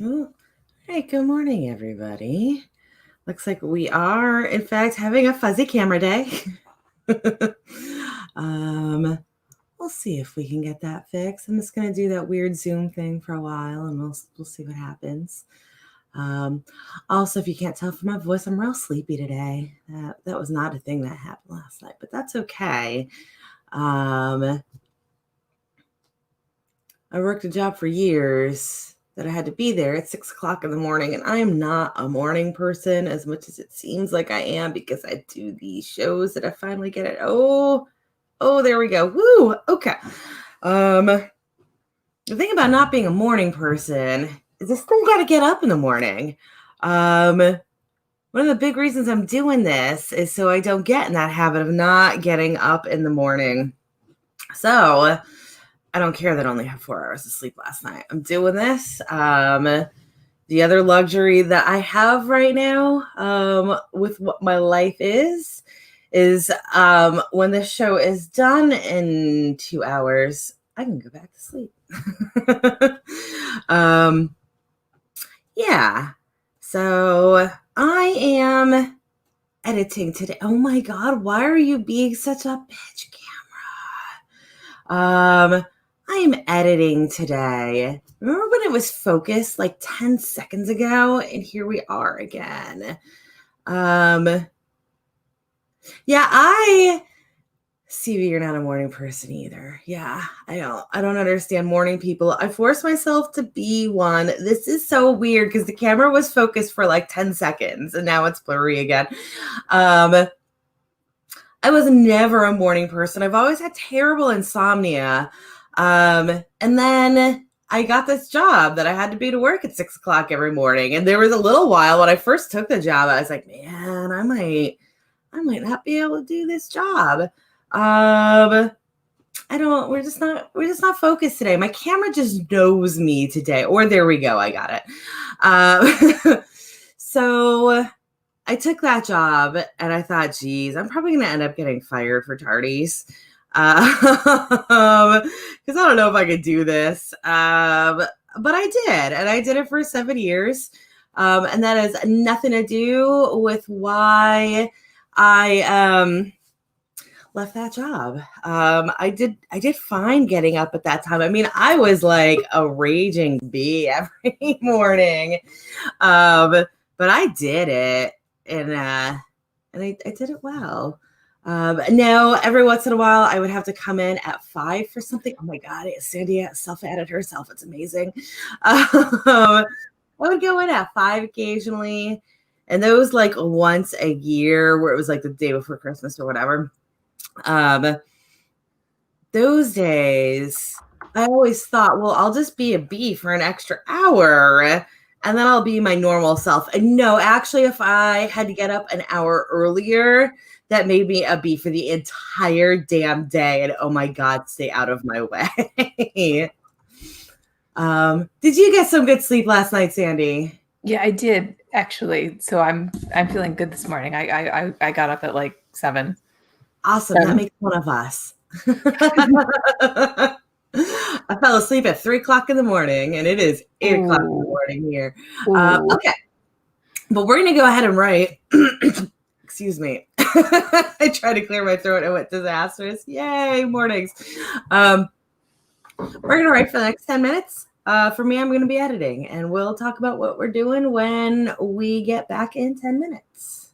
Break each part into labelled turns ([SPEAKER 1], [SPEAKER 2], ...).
[SPEAKER 1] Oh, hey, good morning, everybody. Looks like we are, in fact, having a fuzzy camera day. um, we'll see if we can get that fixed. I'm just gonna do that weird Zoom thing for a while, and we'll see what happens. Also, if you can't tell from my voice, I'm real sleepy today. That was not a thing that happened last night, but that's okay. I worked a job for years that I had to be there at 6 o'clock in the morning. And I am not a morning person as much as it seems like I am because I do these shows that I finally get it. Oh, there we go. Woo. Okay. The thing about not being a morning person is I still got to get up in the morning. One of the big reasons I'm doing this is so I don't get in that habit of not getting up in the morning. So I don't care that I only have 4 hours of sleep last night. I'm doing this. The other luxury that I have right now, with what my life is when this show is done in 2 hours, I can go back to sleep. Yeah. So I am editing today. Oh my God, why are you being such a bitch, camera? I am editing today. Remember when it was focused like 10 seconds ago? And here we are again. Yeah, I see you're not a morning person either. Yeah, I don't understand morning people. I forced myself to be one. This is so weird because the camera was focused for like 10 seconds and now it's blurry again. I was never a morning person. I've always had terrible insomnia. And then I got this job that I had to be to work at 6 o'clock every morning. And there was a little while when I first took the job, I was like, man, I might not be able to do this job. We're just not focused today. My camera just knows me today. Or there we go. I got it. So I took that job and I thought, geez, I'm probably going to end up getting fired for tardies. Because I don't know if I could do this. But I did. And I did it for 7 years. And that has nothing to do with why I left that job. I did fine getting up at that time. I mean, I was like a raging bee every morning. But I did it and I did it well. Now every once in a while I would have to come in at 5 for something. Oh my God, Sandy self-added herself. It's amazing. I would go in at 5 occasionally. And those like once a year where it was like the day before Christmas or whatever. Those days, I always thought, well, I'll just be a bee for an extra hour and then I'll be my normal self. And no, actually, if I had to get up an hour earlier, that made me a bee for the entire damn day. And oh my God, stay out of my way. Did you get some good sleep last night, Sandy?
[SPEAKER 2] Yeah, I did actually. So I'm feeling good this morning. I got up at like 7.
[SPEAKER 1] Awesome. That makes one of us. I fell asleep at 3 o'clock in the morning, and it is 8 o'clock in the
[SPEAKER 2] Ooh.
[SPEAKER 1] morning here.
[SPEAKER 2] Ooh.
[SPEAKER 1] Okay, but we're going to go ahead and write. Excuse me. I tried to clear my throat and went disastrous. Yay, mornings. We're going to write for the next 10 minutes. For me, I'm going to be editing, and we'll talk about what we're doing when we get back in 10 minutes.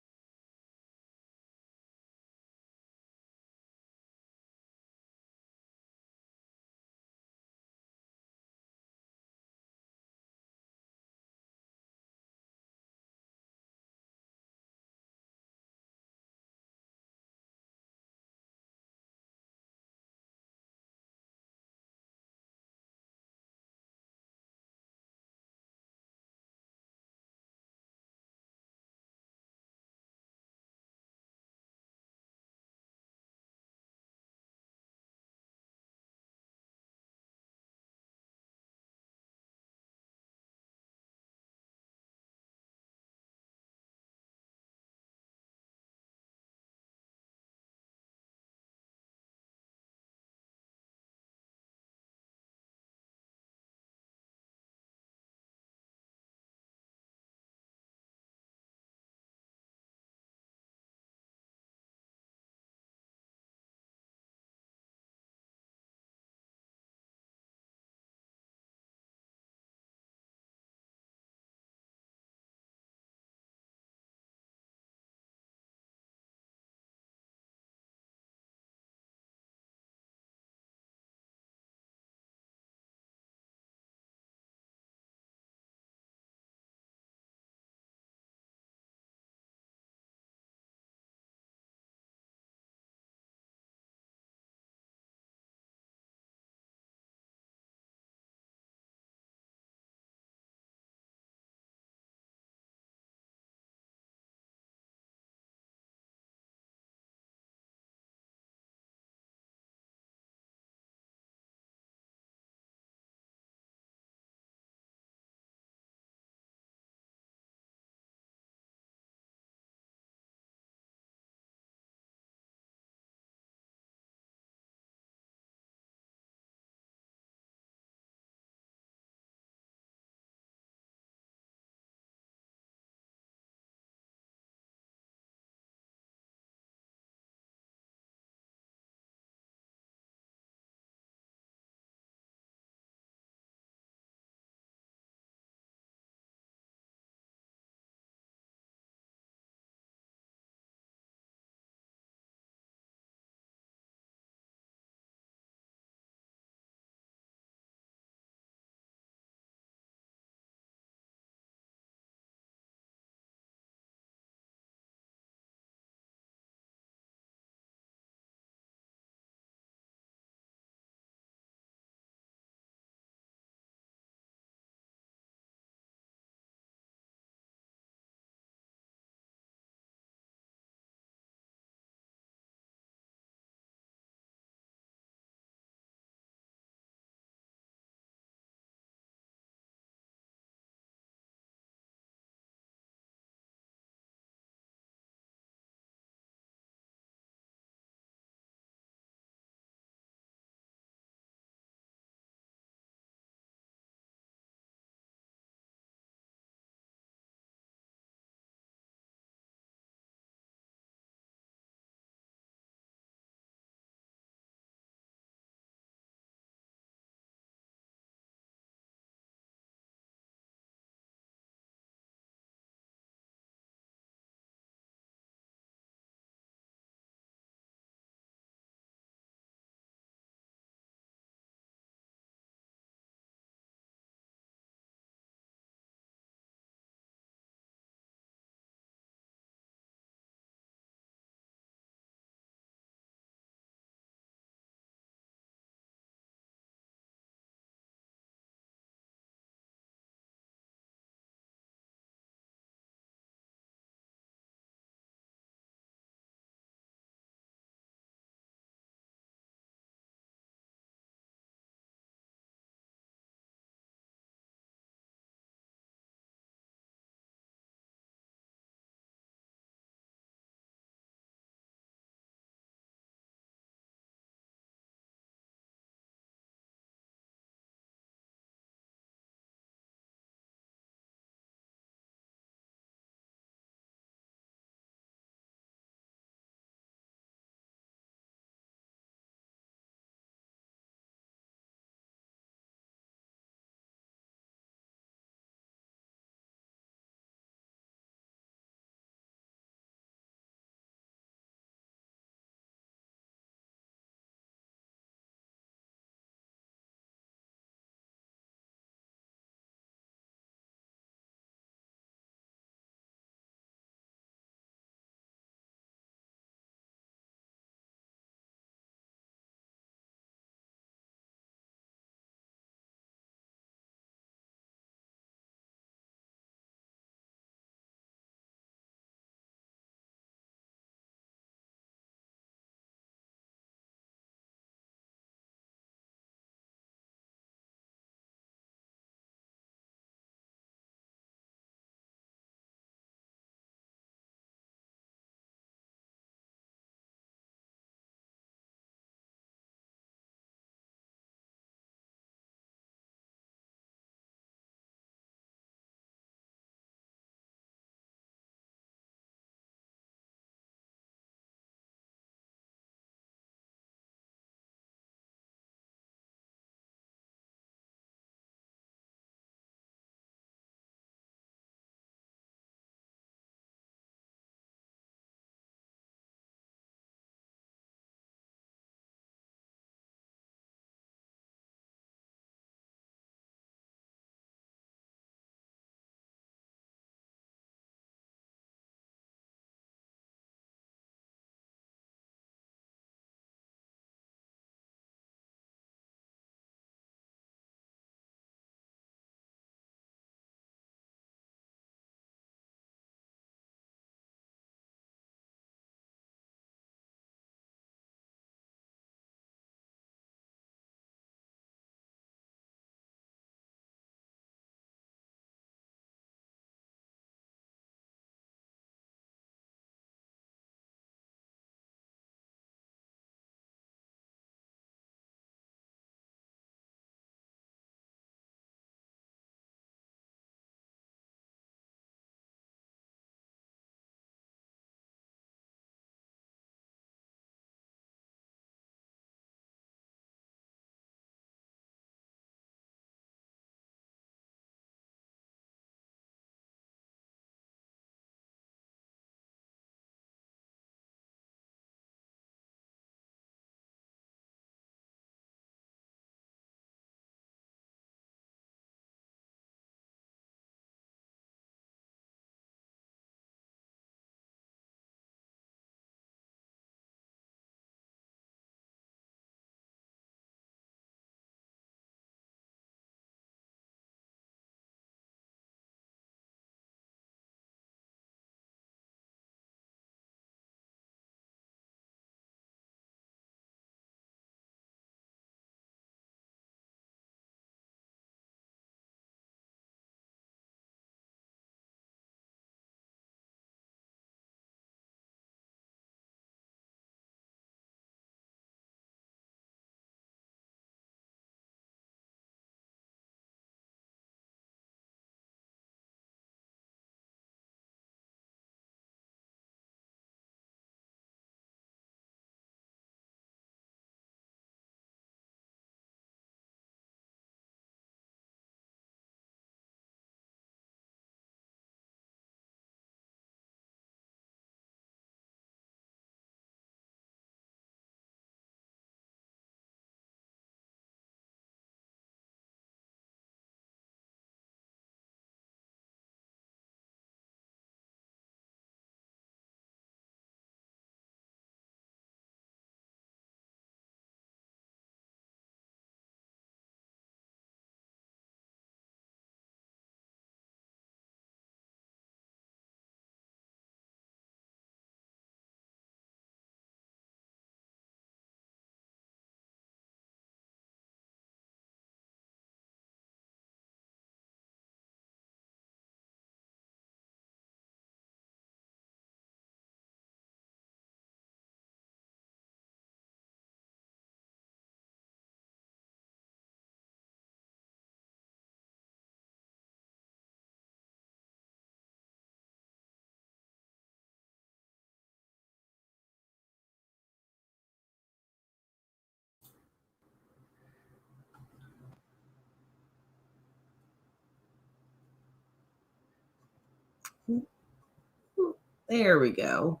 [SPEAKER 1] There we go.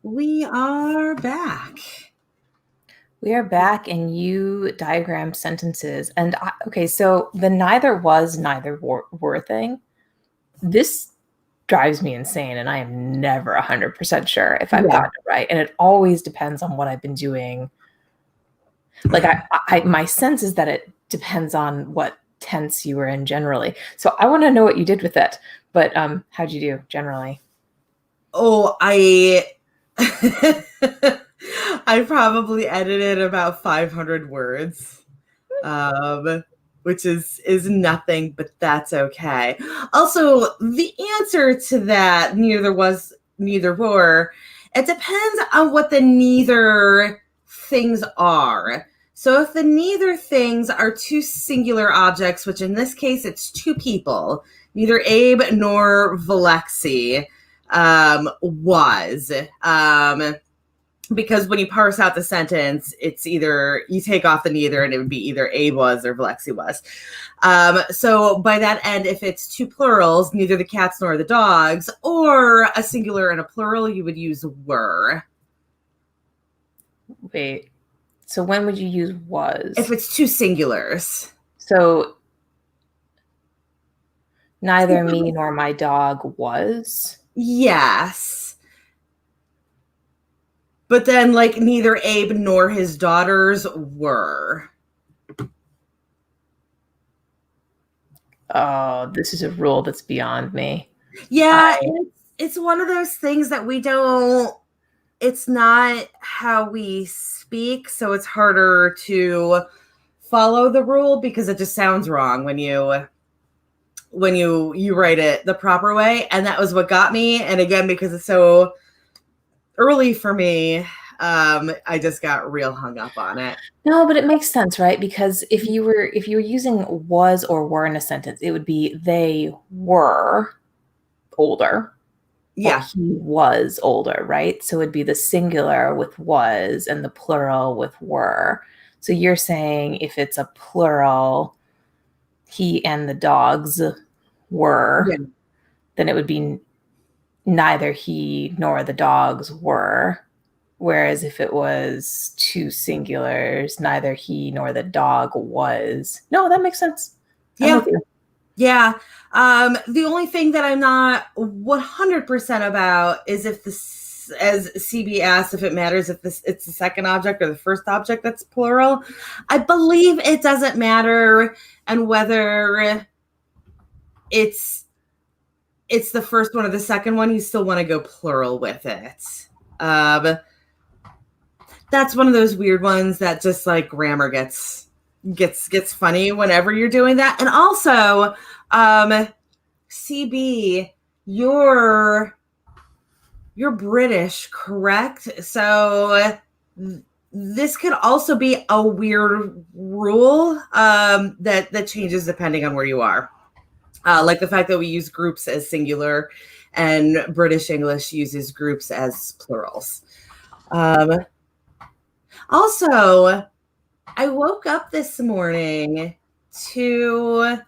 [SPEAKER 1] We are back.
[SPEAKER 2] We are back, and you diagram sentences. And okay, so the neither was, neither were thing. This drives me insane, and I am never 100% sure if I've gotten it right. And it always depends on what I've been doing. Like my sense is that it depends on what tense you were in generally. So I want to know what you did with it. But how'd you do generally?
[SPEAKER 1] Oh, I probably edited about 500 words, which is nothing, but that's okay. Also, the answer to that, neither was, neither were, it depends on what the neither things are. So if the neither things are two singular objects, which in this case, it's two people, neither Abe nor Valexi, was. Because when you parse out the sentence, it's either you take off the neither and it would be either Abe was or Valexi was. So by that end, if it's two plurals, neither the cats nor the dogs, or a singular and a plural, you would use were.
[SPEAKER 2] Wait, so when would you use was?
[SPEAKER 1] If it's two singulars.
[SPEAKER 2] So neither me nor my dog was?
[SPEAKER 1] Yes. But then, like, neither Abe nor his daughters were.
[SPEAKER 2] Oh, this is a rule that's beyond me.
[SPEAKER 1] Yeah, it's one of those things that we don't, it's not how we speak, so it's harder to follow the rule because it just sounds wrong when you write it the proper way. And that was what got me. And again, because it's so early for me, I just got real hung up on it.
[SPEAKER 2] No, but it makes sense, right? Because if you were using was or were in a sentence, it would be they were older.
[SPEAKER 1] Yeah.
[SPEAKER 2] He was older, right? So it'd be the singular with was and the plural with were. So you're saying if it's a plural, he and the dogs were, then it would be neither he nor the dogs were. Whereas if it was two singulars, neither he nor the dog was. No, that makes sense.
[SPEAKER 1] Yeah. The only thing that I'm not 100% about is if this, as CB asked, if it matters if it's the second object or the first object that's plural. I believe it doesn't matter, and whether it's the first one or the second one, you still want to go plural with it. That's one of those weird ones that just like grammar gets funny whenever you're doing that. And also, CB, you're British, correct? So this could also be a weird rule that changes depending on where you are. Like the fact that we use groups as singular and British English uses groups as plurals. Also, I woke up this morning to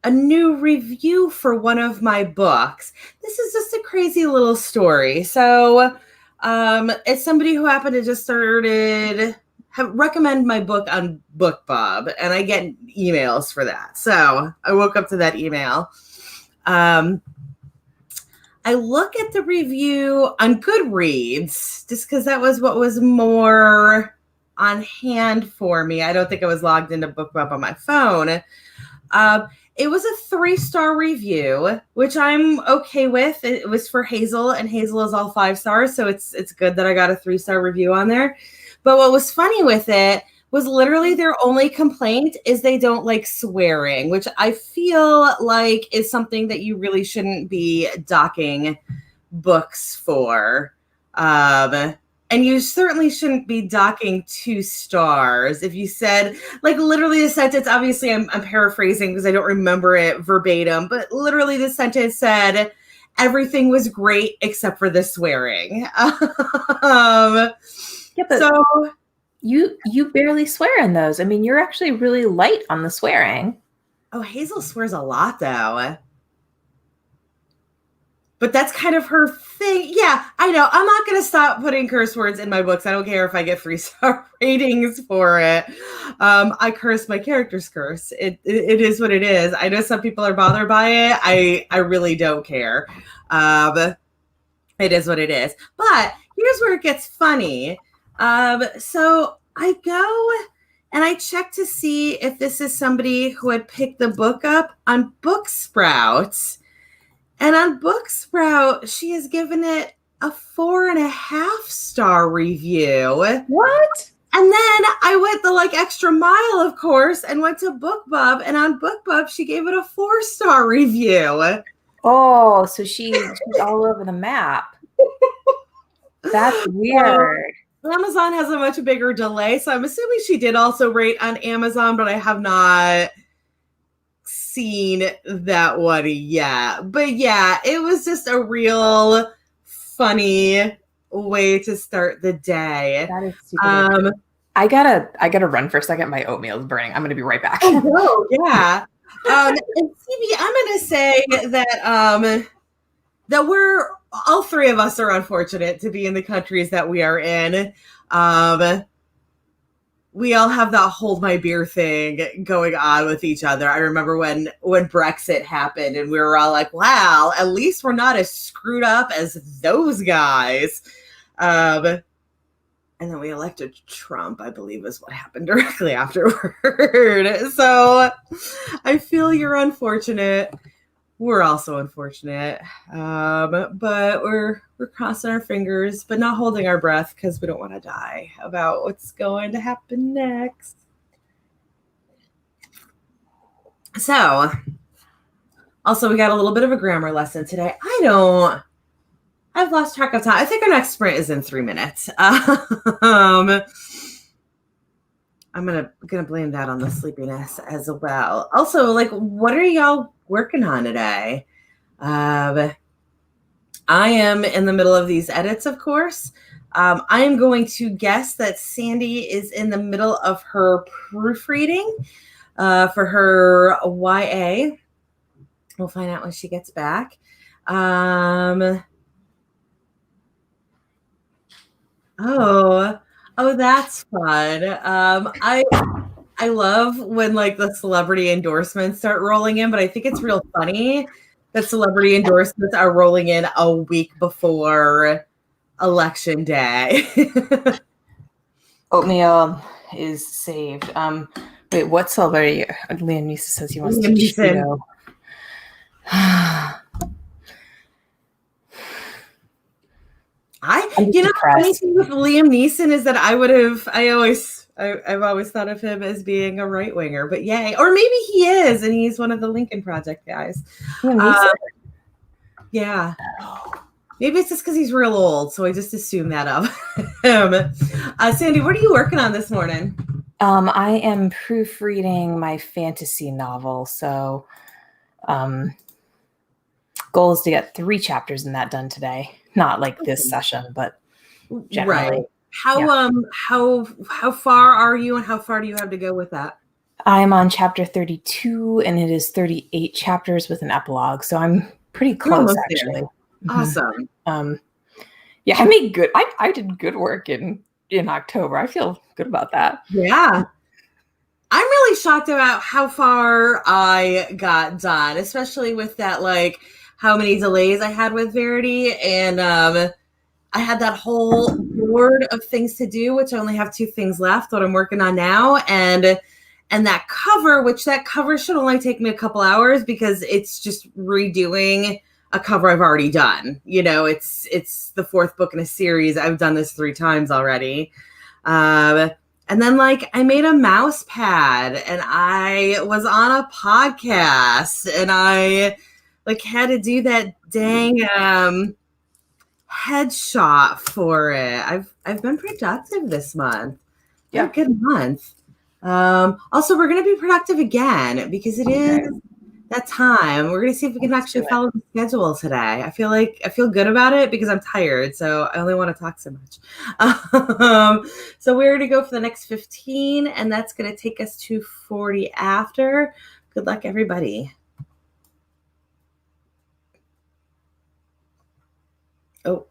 [SPEAKER 1] a new review for one of my books. This is just a crazy little story. So it's somebody who happened to just recommend my book on BookBub, and I get emails for that. So I woke up to that email. I look at the review on Goodreads just because that was what was more on hand for me. I don't think I was logged into BookBub on my phone. It was a 3-star review, which I'm okay with. It was for Hazel, and Hazel is all 5 stars, so it's good that I got a 3-star review on there. But what was funny with it was literally their only complaint is they don't like swearing, which I feel like is something that you really shouldn't be docking books for. And you certainly shouldn't be docking 2 stars. If you said, like, literally the sentence, obviously I'm paraphrasing because I don't remember it verbatim, but literally the sentence said, everything was great except for the swearing.
[SPEAKER 2] Yeah, but so you barely swear in those. I mean, you're actually really light on the swearing.
[SPEAKER 1] Oh, Hazel swears a lot, though. but that's kind of her thing. Yeah, I know. I'm not going to stop putting curse words in my books. I don't care if I get 3-star ratings for it. I curse, my characters curse. It is what it is. I know some people are bothered by it. I really don't care. It is what it is. But here's where it gets funny. So I go and I check to see if this is somebody who had picked the book up on Booksprout. And on Booksprout, she has given it a 4.5-star review.
[SPEAKER 2] What?
[SPEAKER 1] And then I went the extra mile, of course, and went to BookBub. And on BookBub, she gave it a 4-star review.
[SPEAKER 2] Oh, so she's all over the map. That's weird.
[SPEAKER 1] Amazon has a much bigger delay, so I'm assuming she did also rate on Amazon, but I have not seen that one yet. But yeah, it was just a real funny way to start the day.
[SPEAKER 2] That is super I gotta run for a second. My oatmeal is burning. I'm gonna be right back.
[SPEAKER 1] Oh, yeah. And CB, I'm gonna say that that we're all three of us are unfortunate to be in the countries that we are in. We all have that hold my beer thing going on with each other. I remember when Brexit happened and we were all like, wow, at least we're not as screwed up as those guys. And then we elected Trump, I believe is what happened directly afterward. So I feel you're unfortunate. We're also unfortunate. But we're crossing our fingers, but not holding our breath because we don't want to die about what's going to happen next. So, also, we got a little bit of a grammar lesson today. I've lost track of time. I think our next sprint is in 3 minutes. I'm gonna blame that on the sleepiness as well. Also, what are y'all working on today? I am in the middle of these edits, of course. I am going to guess that Sandy is in the middle of her proofreading for her YA. We'll find out when she gets back. Oh, that's fun. I love when the celebrity endorsements start rolling in, but I think it's real funny that celebrity endorsements are rolling in a week before Election Day.
[SPEAKER 2] Oatmeal is saved. Wait, what celebrity? Liam Neeson says he wants to Cheeto.
[SPEAKER 1] Funny thing with Liam Neeson is that I've always thought of him as being a right winger, but yay. Or maybe he is, and he's one of the Lincoln Project guys. Yeah. Maybe it's just because he's real old, so I just assume that of him. Sandy, what are you working on this morning?
[SPEAKER 2] I am proofreading my fantasy novel, so goal is to get 3 chapters in that done today. Not this session, but generally.
[SPEAKER 1] Right. How far are you, and how far do you have to go with that?
[SPEAKER 2] I'm on chapter 32, and it is 38 chapters with an epilogue, so I'm pretty close, actually.
[SPEAKER 1] Awesome.
[SPEAKER 2] Yeah, I made good. I did good work in October. I feel good about that.
[SPEAKER 1] Yeah. I'm really shocked about how far I got done, especially with that, how many delays I had with Verity. And I had that whole board of things to do, which I only have 2 things left, what I'm working on now. And that cover should only take me a couple hours because it's just redoing a cover I've already done. It's the 4th book in a series. I've done this 3 times already. And then I made a mouse pad, and I was on a podcast, and I had to do that dang headshot for it. I've been productive this month. Yeah, good month. Also, we're gonna be productive again because it is that time. We're gonna see if we can actually follow the schedule today. I feel good about it because I'm tired, so I only want to talk so much. So we're gonna go for the next 15, and that's gonna take us to 40 after. Good luck, everybody. Oh.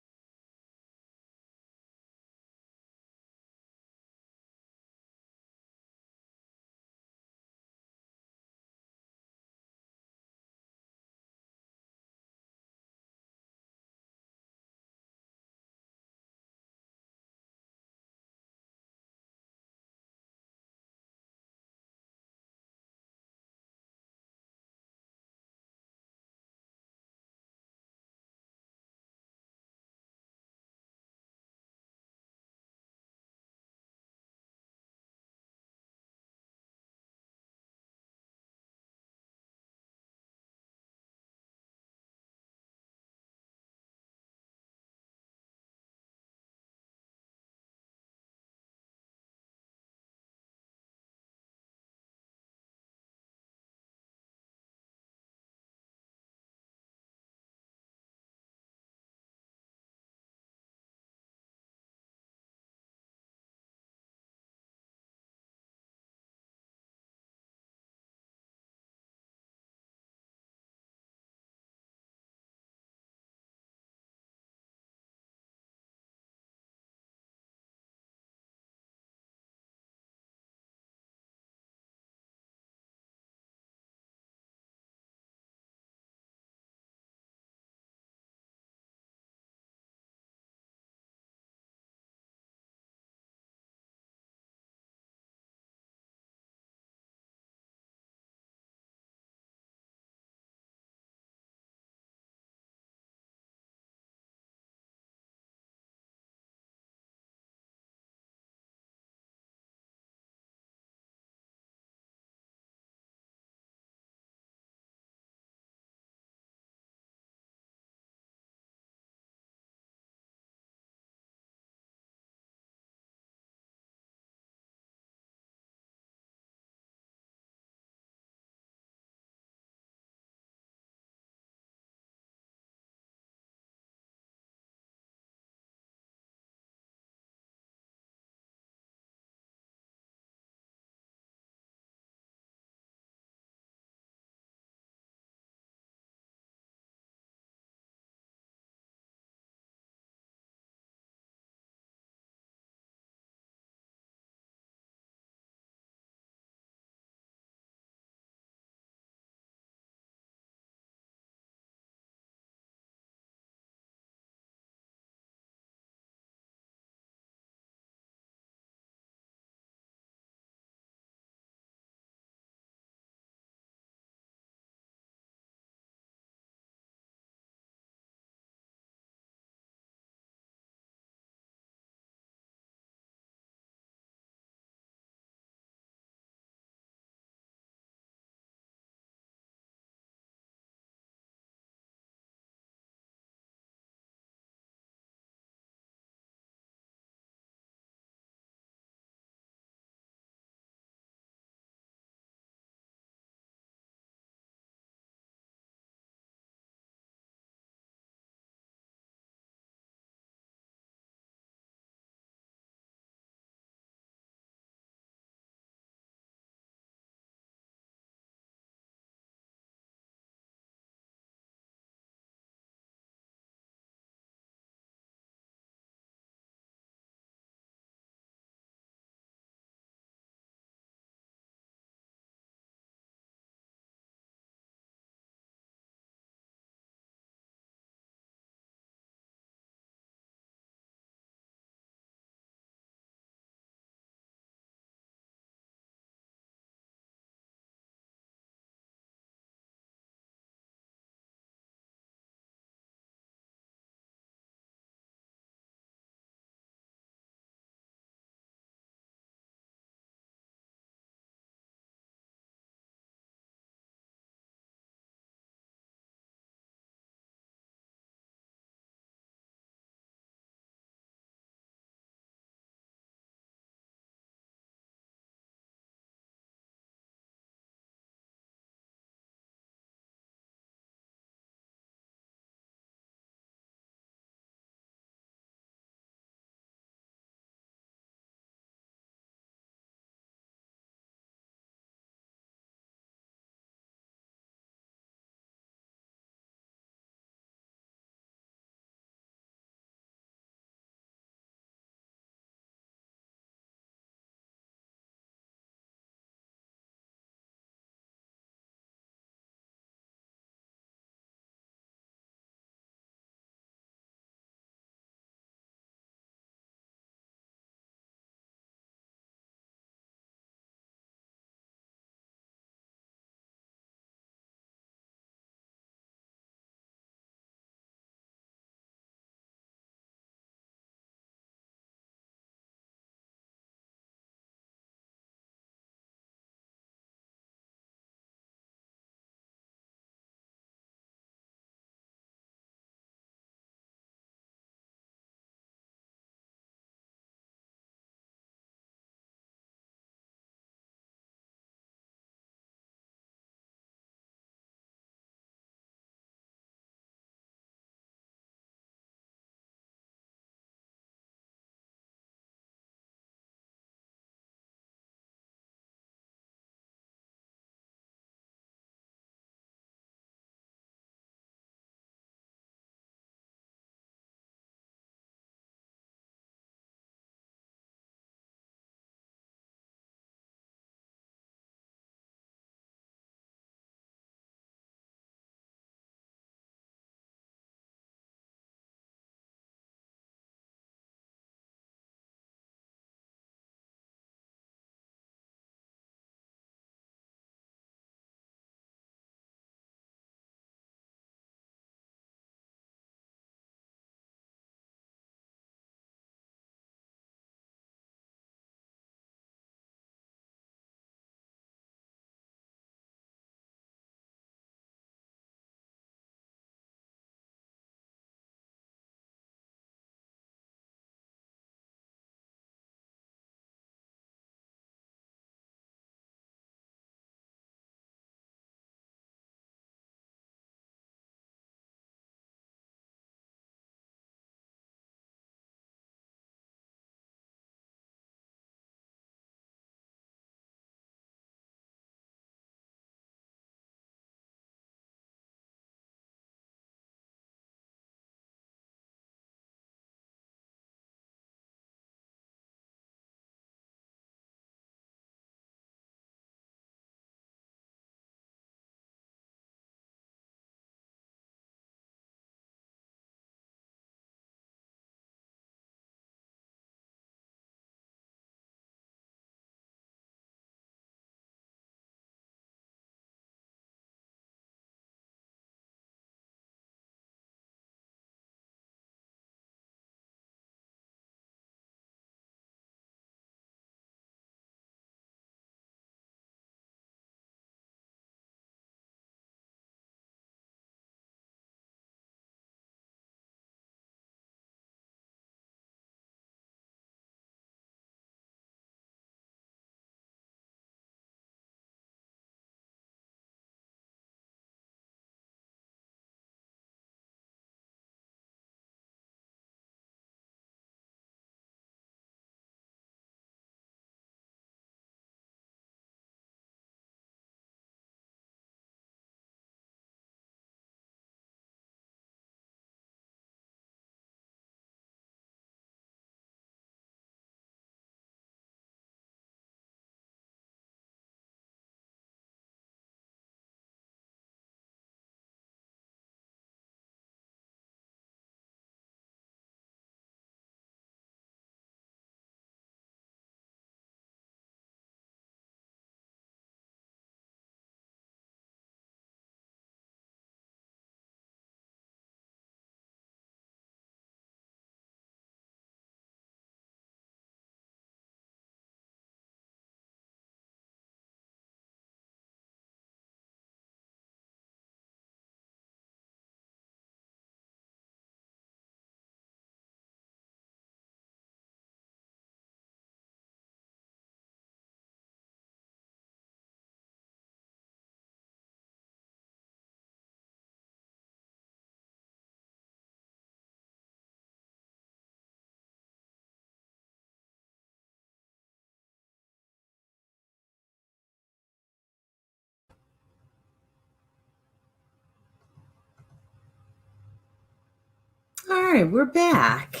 [SPEAKER 1] right, we're back.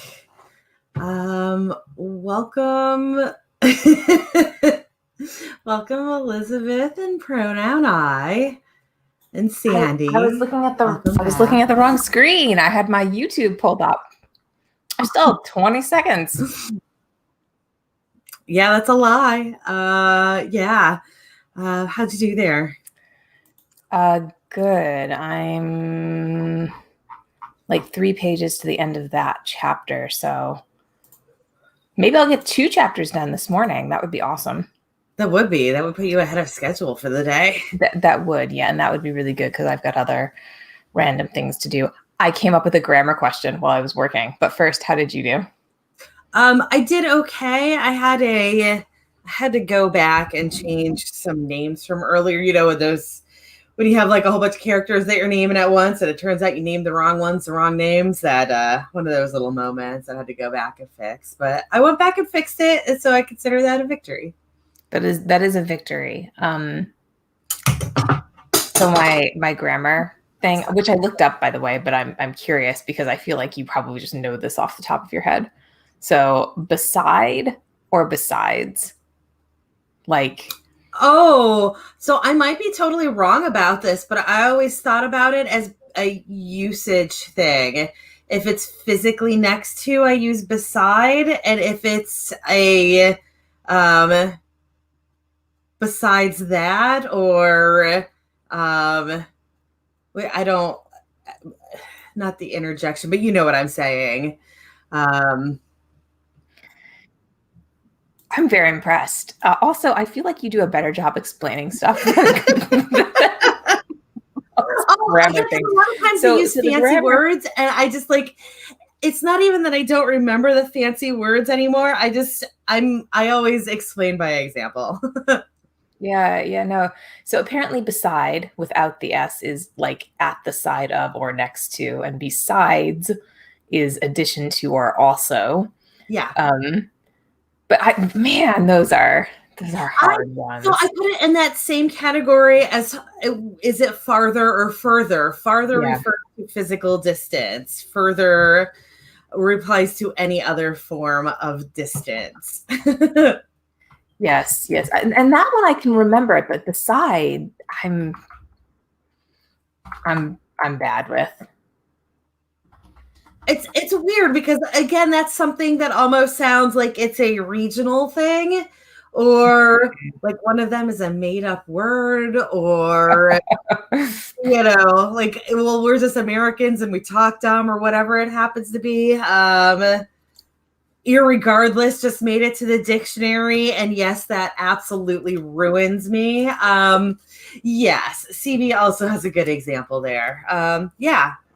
[SPEAKER 1] Welcome. Welcome, Elizabeth and pronoun I and Sandy.
[SPEAKER 2] I was looking at the wrong screen. I had my YouTube pulled up. I'm still 20 seconds.
[SPEAKER 1] Yeah, that's a lie. Yeah. How'd you do there?
[SPEAKER 2] Good. I'm like 3 pages to the end of that chapter, so maybe I'll get 2 chapters done this morning. That would be awesome.
[SPEAKER 1] That would put you ahead of schedule for the day.
[SPEAKER 2] That would, yeah, and that would be really good because I've got other random things to do. I came up with a grammar question while I was working, but first, how did you do?
[SPEAKER 1] I did okay. I had to go back and change some names from earlier. You know, when you have like a whole bunch of characters that you're naming at once, and it turns out you named the wrong ones, the wrong names. That one of those little moments I had to go back and fix. But I went back and fixed it, and so I consider that a victory.
[SPEAKER 2] That is a victory. So my grammar thing, which I looked up, by the way, but I'm curious because I feel like you probably just know this off the top of your head. So beside or besides, like.
[SPEAKER 1] Oh, so I might be totally wrong about this, but I always thought about it as a usage thing. If it's physically next to, I use beside, and if it's a besides that, or I don't, not the interjection, but you know what I'm saying.
[SPEAKER 2] I'm very impressed. Also, I feel like you do a better job explaining stuff.
[SPEAKER 1] Grammar things. A lot of times we use fancy words, and I just like, it's not even that I don't remember the fancy words anymore. I always explain by example.
[SPEAKER 2] Yeah, no. So apparently beside without the S is like at the side of or next to, and besides is addition to or also.
[SPEAKER 1] Yeah.
[SPEAKER 2] But those are hard ones.
[SPEAKER 1] So I put it in that same category as, is it farther or further? Farther refers to physical distance. Further replies to any other form of distance.
[SPEAKER 2] Yes. And that one I can remember, but the side I'm bad with.
[SPEAKER 1] It's weird because, again, that's something that almost sounds like it's a regional thing, or like one of them is a made up word, or you know, like, well, we're just Americans and we talk dumb, or whatever it happens to be. Irregardless, just made it to the dictionary, and yes, that absolutely ruins me. Yes, CB also has a good example there.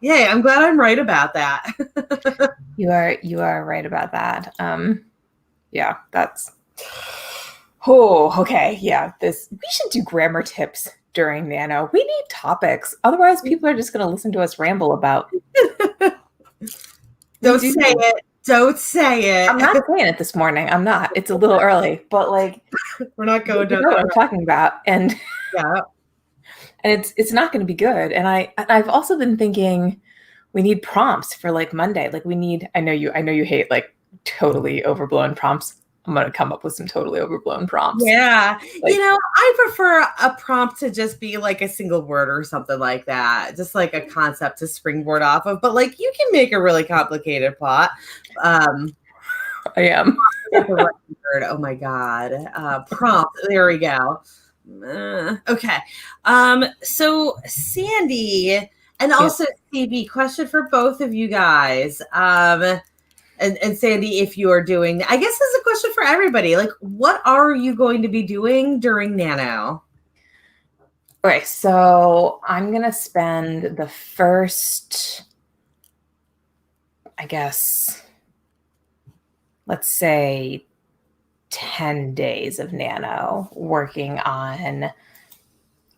[SPEAKER 1] Yeah, I'm glad I'm right about that.
[SPEAKER 2] You are right about that. Yeah, that's. Oh, okay. Yeah, we should do grammar tips during Nano. We need topics. Otherwise, people are just going to listen to us ramble about.
[SPEAKER 1] Don't say it. Don't say it.
[SPEAKER 2] I'm not saying it this morning. I'm not. It's a little early, but like
[SPEAKER 1] we're not going to
[SPEAKER 2] know what I'm talking about, and
[SPEAKER 1] yeah,
[SPEAKER 2] and it's not going to be good. And I've also been thinking we need prompts for like Monday. Like we need. I know you hate like totally overblown prompts. I'm going to come up with some totally overblown prompts.
[SPEAKER 1] Yeah. Like, I prefer a prompt to just be like a single word or something like that. Just like a concept to springboard off of. But like you can make a really complicated plot.
[SPEAKER 2] I am.
[SPEAKER 1] Oh my God. Prompt. There we go. Okay. So Sandy and also CB, question for both of you guys. And Sandy, if you are doing, I guess this is a question for everybody. Like, what are you going to be doing during Nano?
[SPEAKER 2] Okay, so I'm going to spend the first, I guess, let's say 10 days of Nano working on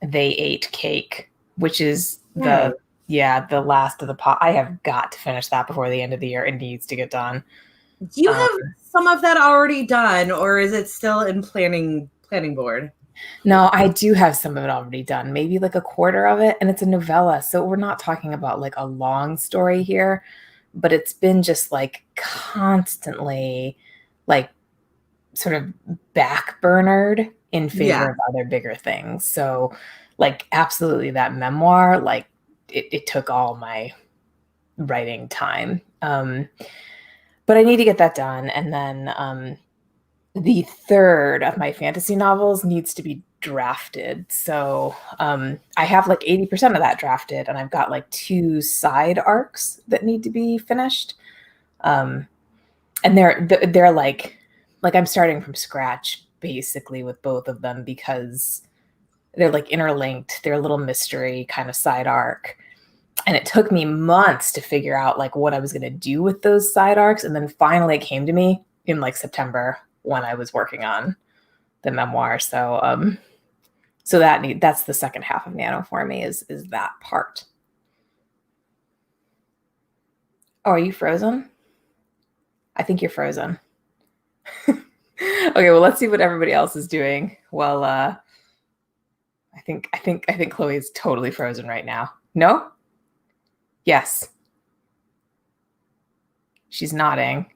[SPEAKER 2] They Ate Cake, which is the last of the pot. I have got to finish that before the end of the year. It needs to get done.
[SPEAKER 1] Do you have some of that already done, or is it still in planning board?
[SPEAKER 2] No, I do have some of it already done. Maybe like a quarter of it, and it's a novella, so we're not talking about like a long story here. but it's been just like constantly like sort of backburnered in favor
[SPEAKER 1] Yeah.
[SPEAKER 2] of other bigger things. So like absolutely that memoir, like it took all my writing time. But I need to get that done. And then the third of my fantasy novels needs to be drafted. So I have like 80% of that drafted, and I've got like 2 side arcs that need to be finished. Um, and they're like I'm starting from scratch basically with both of them because they're like interlinked. They're a little mystery kind of side arc. And it took me months to figure out like what I was going to do with those side arcs. And then finally it came to me in like September when I was working on the memoir. So that's the second half of Nano for me is that part. Oh, are you frozen? I think you're frozen. Okay, well, let's see what everybody else is doing. Well, I think Chloe's totally frozen right now. No? Yes. She's nodding.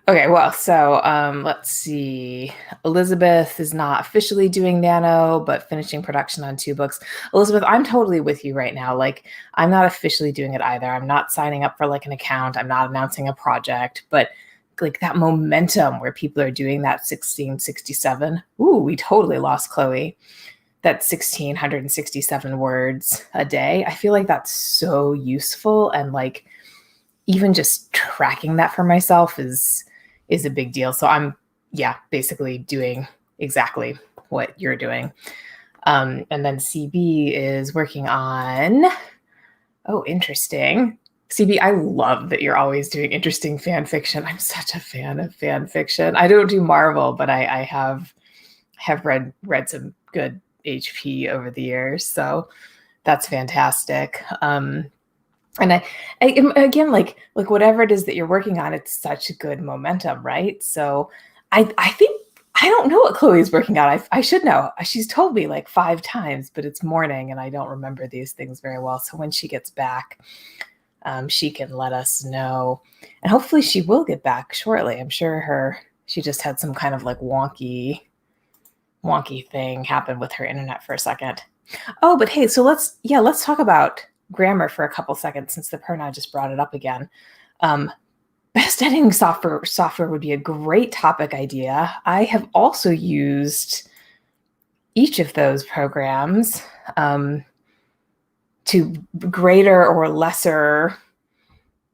[SPEAKER 2] Okay, well, so let's see. Elizabeth is not officially doing Nano, but finishing production on 2 books. Elizabeth, I'm totally with you right now. Like, I'm not officially doing it either. I'm not signing up for like an account. I'm not announcing a project, but like that momentum where people are doing that 1667. Ooh, we totally lost Chloe. That 1,667 words a day. I feel like that's so useful, and like even just tracking that for myself is a big deal. So I'm basically doing exactly what you're doing. And then CB is working on, oh, interesting. CB, I love that you're always doing interesting fan fiction. I'm such a fan of fan fiction. I don't do Marvel, but I have read some good HP over the years. So that's fantastic. And I again, like whatever it is that you're working on, it's such a good momentum, right? So I think I don't know what Chloe's working on. I should know. She's told me like 5 times, but it's morning and I don't remember these things very well. So when she gets back, she can let us know. And hopefully she will get back shortly. I'm sure she just had some kind of like wonky thing happen with her internet for a second. Oh, but hey, so let's talk about grammar for a couple seconds since the Perna just brought it up again. Best editing software would be a great topic idea. I have also used each of those programs to greater or lesser,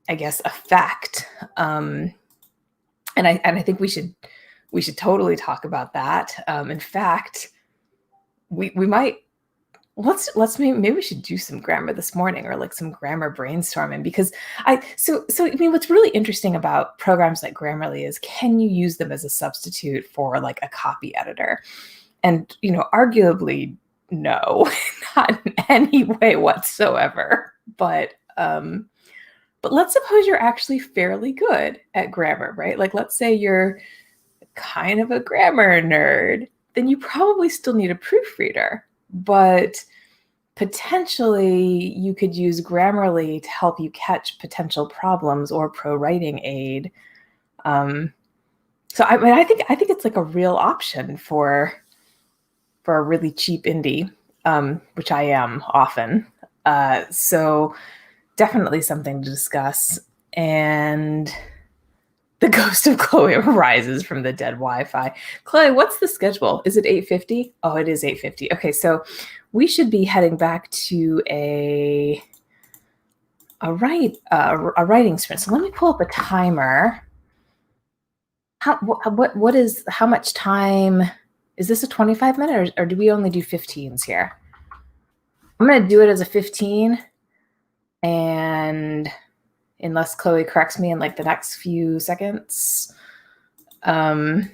[SPEAKER 2] I guess, effect. And I think we should totally talk about that. In fact, we might. Maybe we should do some grammar this morning or like some grammar brainstorming because I mean what's really interesting about programs like Grammarly is can you use them as a substitute for like a copy editor? And arguably no, not in any way whatsoever. But let's suppose you're actually fairly good at grammar, right? Like let's say you're kind of a grammar nerd, then you probably still need a proofreader. But potentially you could use Grammarly to help you catch potential problems or pro writing aid. So I mean, I think it's like a real option for a really cheap indie, which I am often. So definitely something to discuss. And the ghost of Chloe rises from the dead Wi-Fi. Chloe, what's the schedule? Is it 8:50? Oh, it is 8:50. Okay, so we should be heading back to a writing sprint. So let me pull up a timer. How much time? Is this a 25-minute or do we only do 15s here? I'm going to do it as a 15, and unless Chloe corrects me in like the next few seconds. 15.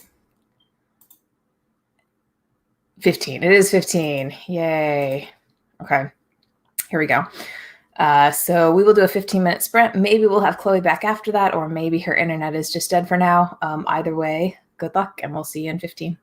[SPEAKER 2] It is 15. Yay. Okay. Here we go. So we will do a 15-minute sprint. Maybe we'll have Chloe back after that, or maybe her internet is just dead for now. Either way, good luck, and we'll see you in 15.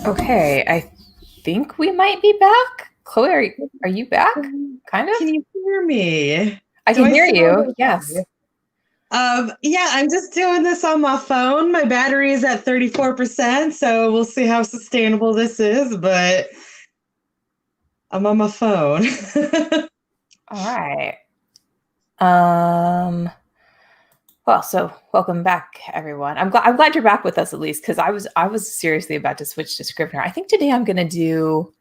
[SPEAKER 2] Okay, I think we might be back. Chloe, are you back? Kind of?
[SPEAKER 1] Can you hear me?
[SPEAKER 2] I
[SPEAKER 1] Do
[SPEAKER 2] can
[SPEAKER 1] I
[SPEAKER 2] hear
[SPEAKER 1] sound
[SPEAKER 2] you.
[SPEAKER 1] okay?
[SPEAKER 2] Yes.
[SPEAKER 1] Yeah, I'm just doing this on my phone. My battery is at 34%, so we'll see how sustainable this is, but I'm on my phone.
[SPEAKER 2] All right. Well, so welcome back, everyone. I'm glad you're back with us at least, because I was seriously about to switch to Scrivener. I think today I'm gonna do.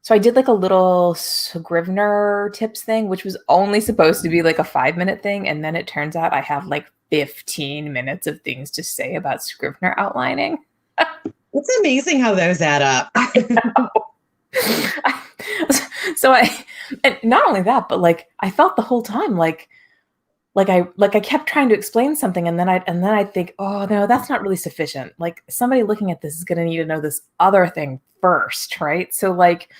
[SPEAKER 2] So I did like a little Scrivener tips thing, which was only supposed to be like a 5-minute thing, and then it turns out I have like 15 minutes of things to say about Scrivener outlining.
[SPEAKER 1] It's amazing how those add up.
[SPEAKER 2] So and not only that, but like I felt the whole time like I kept trying to explain something, and then I think, oh no, that's not really sufficient. Like somebody looking at this is going to need to know this other thing first, right? So like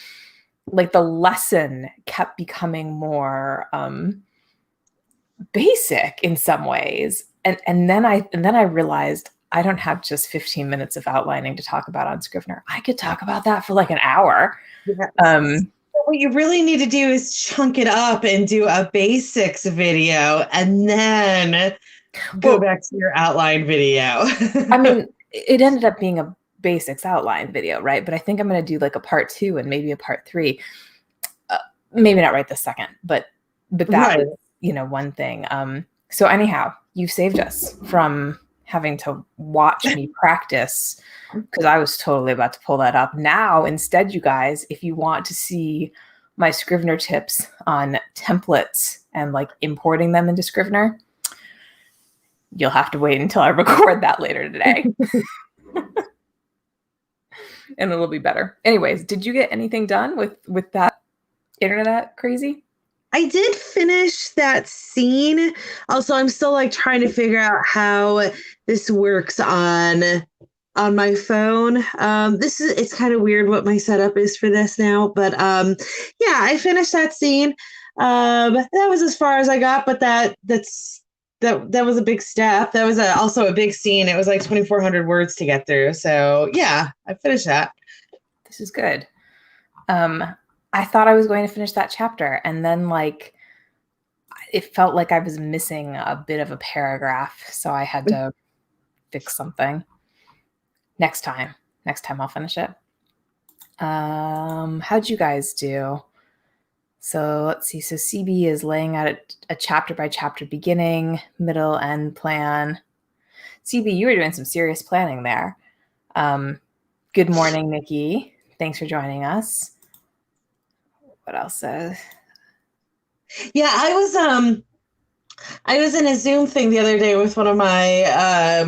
[SPEAKER 2] the lesson kept becoming more basic in some ways, and then I realized I don't have just 15 minutes of outlining to talk about on Scrivener. I could talk about that for like an hour.
[SPEAKER 1] Yes.
[SPEAKER 2] Um,
[SPEAKER 1] What you really need to do is chunk it up and do a basics video and then go
[SPEAKER 2] well,
[SPEAKER 1] back to your outline video.
[SPEAKER 2] I mean, it ended up being a basics outline video, right? But I think I'm going to do like a part 2 and maybe a part 3. Maybe not right this second, but that
[SPEAKER 1] Right.
[SPEAKER 2] was, one thing. So anyhow, you've saved us from having to watch me practice, because I was totally about to pull that up. Now, instead, you guys, if you want to see my Scrivener tips on templates and like importing them into Scrivener, you'll have to wait until I record that later today. And it'll be better. Anyways, did you get anything done with that internet crazy?
[SPEAKER 1] I did finish that scene. Also, I'm still like trying to figure out how this works on my phone. It's kind of weird what my setup is for this now, but yeah, I finished that scene. That was as far as I got, but that was a big step. That was also a big scene. It was like 2,400 words to get through. So yeah, I finished that.
[SPEAKER 2] This is good. I thought I was going to finish that chapter, and then like it felt like I was missing a bit of a paragraph, so I had to fix something. Next time I'll finish it. How'd you guys do? So let's see. So CB is laying out a chapter by chapter beginning, middle, end plan. CB, you were doing some serious planning there. Good morning, Nikki. Thanks for joining us. What else?
[SPEAKER 1] Yeah, I was in a Zoom thing the other day with one of my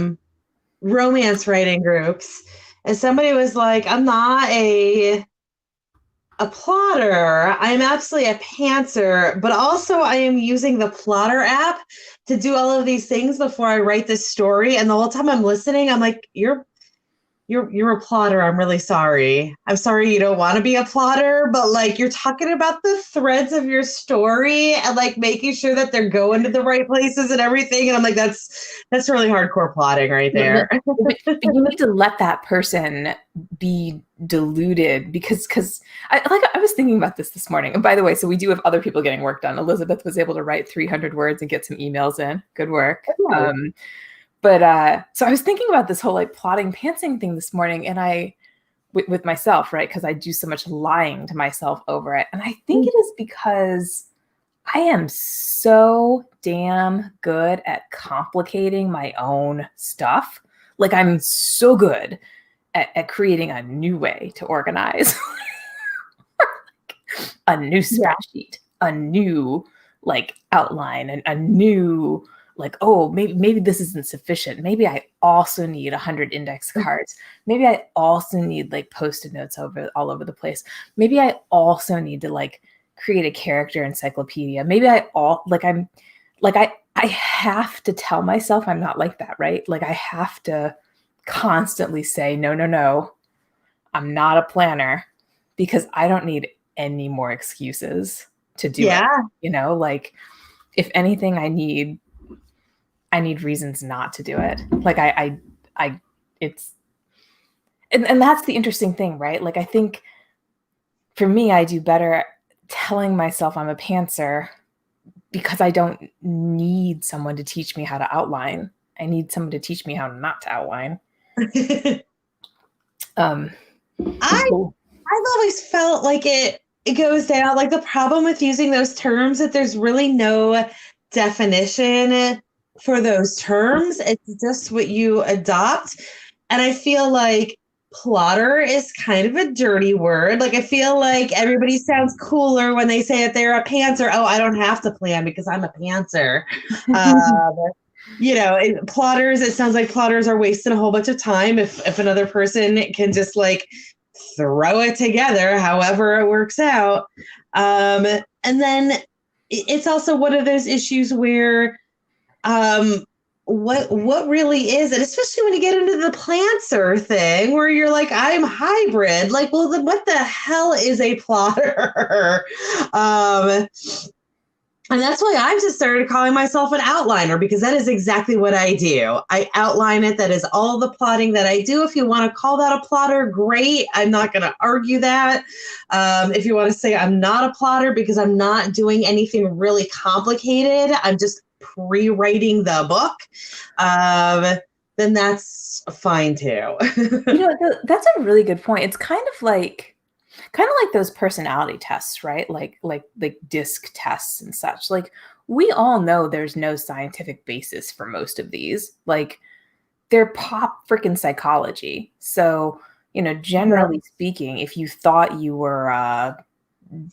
[SPEAKER 1] romance writing groups, and somebody was like, I'm not a plotter. I'm absolutely a pantser, but also I am using the plotter app to do all of these things before I write this story. And the whole time I'm listening, I'm like, you're a plotter. I'm really sorry. I'm sorry you don't want to be a plotter, but like you're talking about the threads of your story and like making sure that they're going to the right places and everything. And I'm like, that's really hardcore plotting right there.
[SPEAKER 2] But you need to let that person be deluded, because I was thinking about this morning. And by the way, so we do have other people getting work done. Elizabeth was able to write 300 words and get some emails in. Good work.
[SPEAKER 1] Okay.
[SPEAKER 2] But so I was thinking about this whole like plotting pantsing thing this morning, and with myself, right? Because I do so much lying to myself over it. And I think it is because I am so damn good at complicating my own stuff. Like I'm so good at creating a new way to organize. A new spreadsheet, a new like outline, and a new like, oh, maybe this isn't sufficient. Maybe I also need 100 index cards. Maybe I also need like post-it notes all over the place. Maybe I also need to like create a character encyclopedia. Maybe I have to tell myself I'm not like that, right? Like I have to constantly say, no, I'm not a planner, because I don't need any more excuses to do it. Like if anything, I need reasons not to do it. Like I it's, and that's the interesting thing, right? Like, I think for me, I do better telling myself I'm a pantser because I don't need someone to teach me how to outline. I need someone to teach me how not to outline. Um,
[SPEAKER 1] I've always felt like it goes down, like the problem with using those terms, that there's really no definition for those terms. It's just what you adopt. And I feel like plotter is kind of a dirty word. Like, I feel like everybody sounds cooler when they say that they're a pantser. Oh, I don't have to plan because I'm a pantser. Plotters, it sounds like plotters are wasting a whole bunch of time if another person can just like throw it together however it works out. And then it's also one of those issues where what really is it, especially when you get into the planter thing where you're like, I'm hybrid. Like, well, then what the hell is a plotter? And that's why I've just started calling myself an outliner, because that is exactly what I do. I outline it. That is all the plotting that I do. If you want to call that a plotter, great. I'm not going to argue that. If you want to say I'm not a plotter because I'm not doing anything really complicated, I'm just pre-writing the book, then that's fine too.
[SPEAKER 2] That's a really good point. It's kind of like those personality tests, right? Like DISC tests and such. Like, we all know there's no scientific basis for most of these. Like, they're pop freaking psychology. So, generally speaking, if you thought you were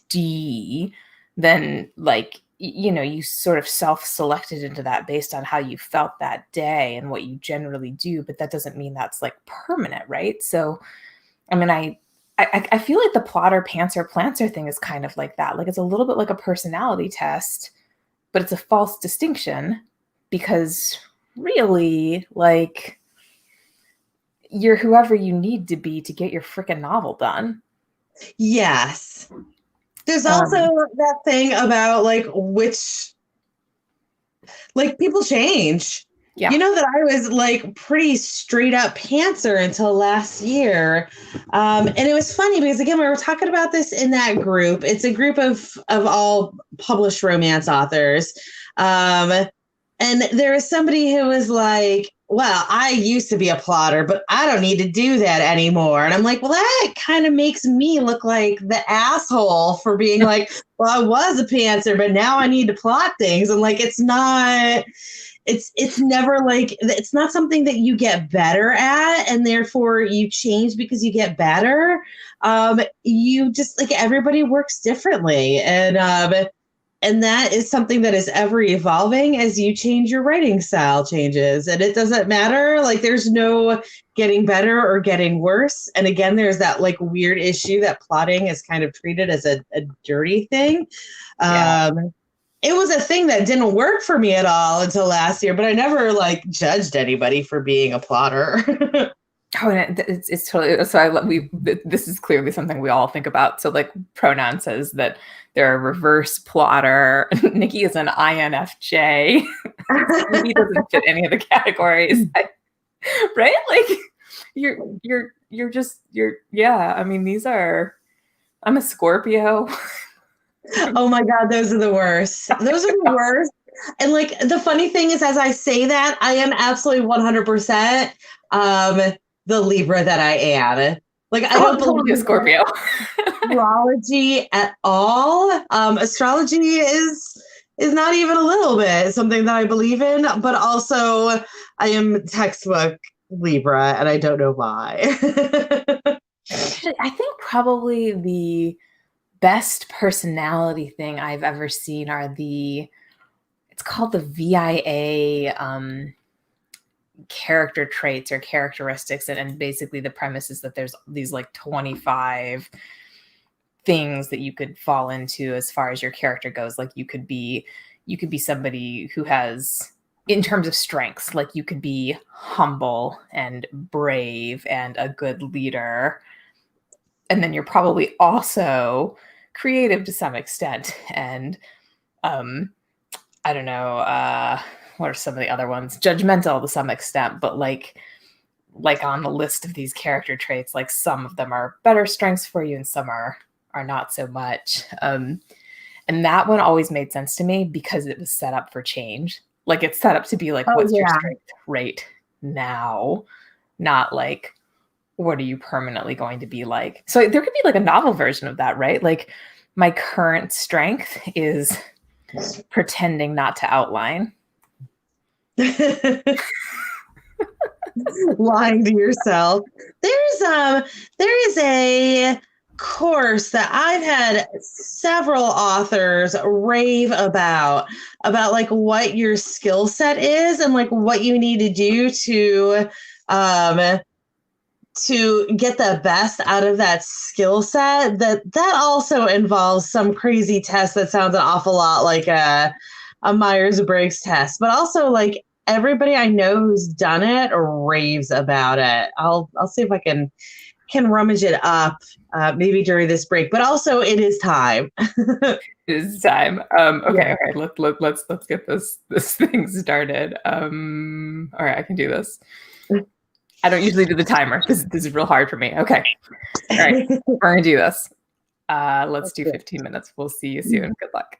[SPEAKER 2] D, then like, you sort of self-selected into that based on how you felt that day and what you generally do. But that doesn't mean that's like permanent, right? So, I mean, I feel like the plotter, pantser, planter thing is kind of like that. Like, it's a little bit like a personality test, but it's a false distinction because really, like, you're whoever you need to be to get your freaking novel done.
[SPEAKER 1] Yes. There's also that thing about like people change.
[SPEAKER 2] Yeah.
[SPEAKER 1] You know that I was like pretty straight up pantser until last year. And it was funny because, again, we were talking about this in that group. It's a group of all published romance authors. And there was somebody who was like, well, I used to be a plotter, but I don't need to do that anymore. And I'm like, well, that kind of makes me look like the asshole for being like, well, I was a pantser, but now I need to plot things. And like, it's never like, it's not something that you get better at and therefore you change because you get better. You just, like, everybody works differently. And that is something that is ever evolving as you change, your writing style changes. And it doesn't matter. Like, there's no getting better or getting worse. And again, there's that like weird issue that plotting is kind of treated as a dirty thing.
[SPEAKER 2] Yeah.
[SPEAKER 1] It was a thing that didn't work for me at all until last year, but I never like judged anybody for being a plotter.
[SPEAKER 2] Oh, and it's totally, so this is clearly something we all think about. So like, pronoun says that they're a reverse plotter. Nikki is an INFJ. He doesn't fit any of the categories, right? Like, yeah. I mean, I'm a Scorpio.
[SPEAKER 1] Oh my God, those are the worst. Those are the worst. And like, the funny thing is, as I say that, I am absolutely 100% the Libra that I am. Like, I don't
[SPEAKER 2] totally a Scorpio.
[SPEAKER 1] astrology at all. Astrology is not even a little bit something that I believe in, but also I am textbook Libra, and I don't know why.
[SPEAKER 2] I think probably the best personality thing I've ever seen are it's called the VIA character traits or characteristics. And basically the premise is that there's these like 25 things that you could fall into as far as your character goes. Like, you could be somebody who has, in terms of strengths, like you could be humble and brave and a good leader. And then you're probably also creative to some extent. And I don't know, what are some of the other ones? Judgmental to some extent, but like, like on the list of these character traits, like some of them are better strengths for you and some are not so much. And that one always made sense to me because it was set up for change. Like it's set up to be like, what's your strength rate now? Not like, what are you permanently going to be like? So there could be like a novel version of that, right? Like my current strength is pretending not to outline.
[SPEAKER 3] Lying to yourself. There is a course that I've had several authors rave about like what your skill set is and like what you need to do to get the best out of that skill set. That also involves some crazy test that sounds an awful lot like a Myers-Briggs test, but also like everybody I know who's done it raves about it. I'll see if I can rummage it up maybe during this break, but also it is time.
[SPEAKER 2] It is time. Okay, yeah. All right. Let's get this thing started. All right, I can do this. I don't usually do the timer. This is real hard for me. Okay. All right, we're gonna do this. Let's do 15 minutes. We'll see you soon. Good luck.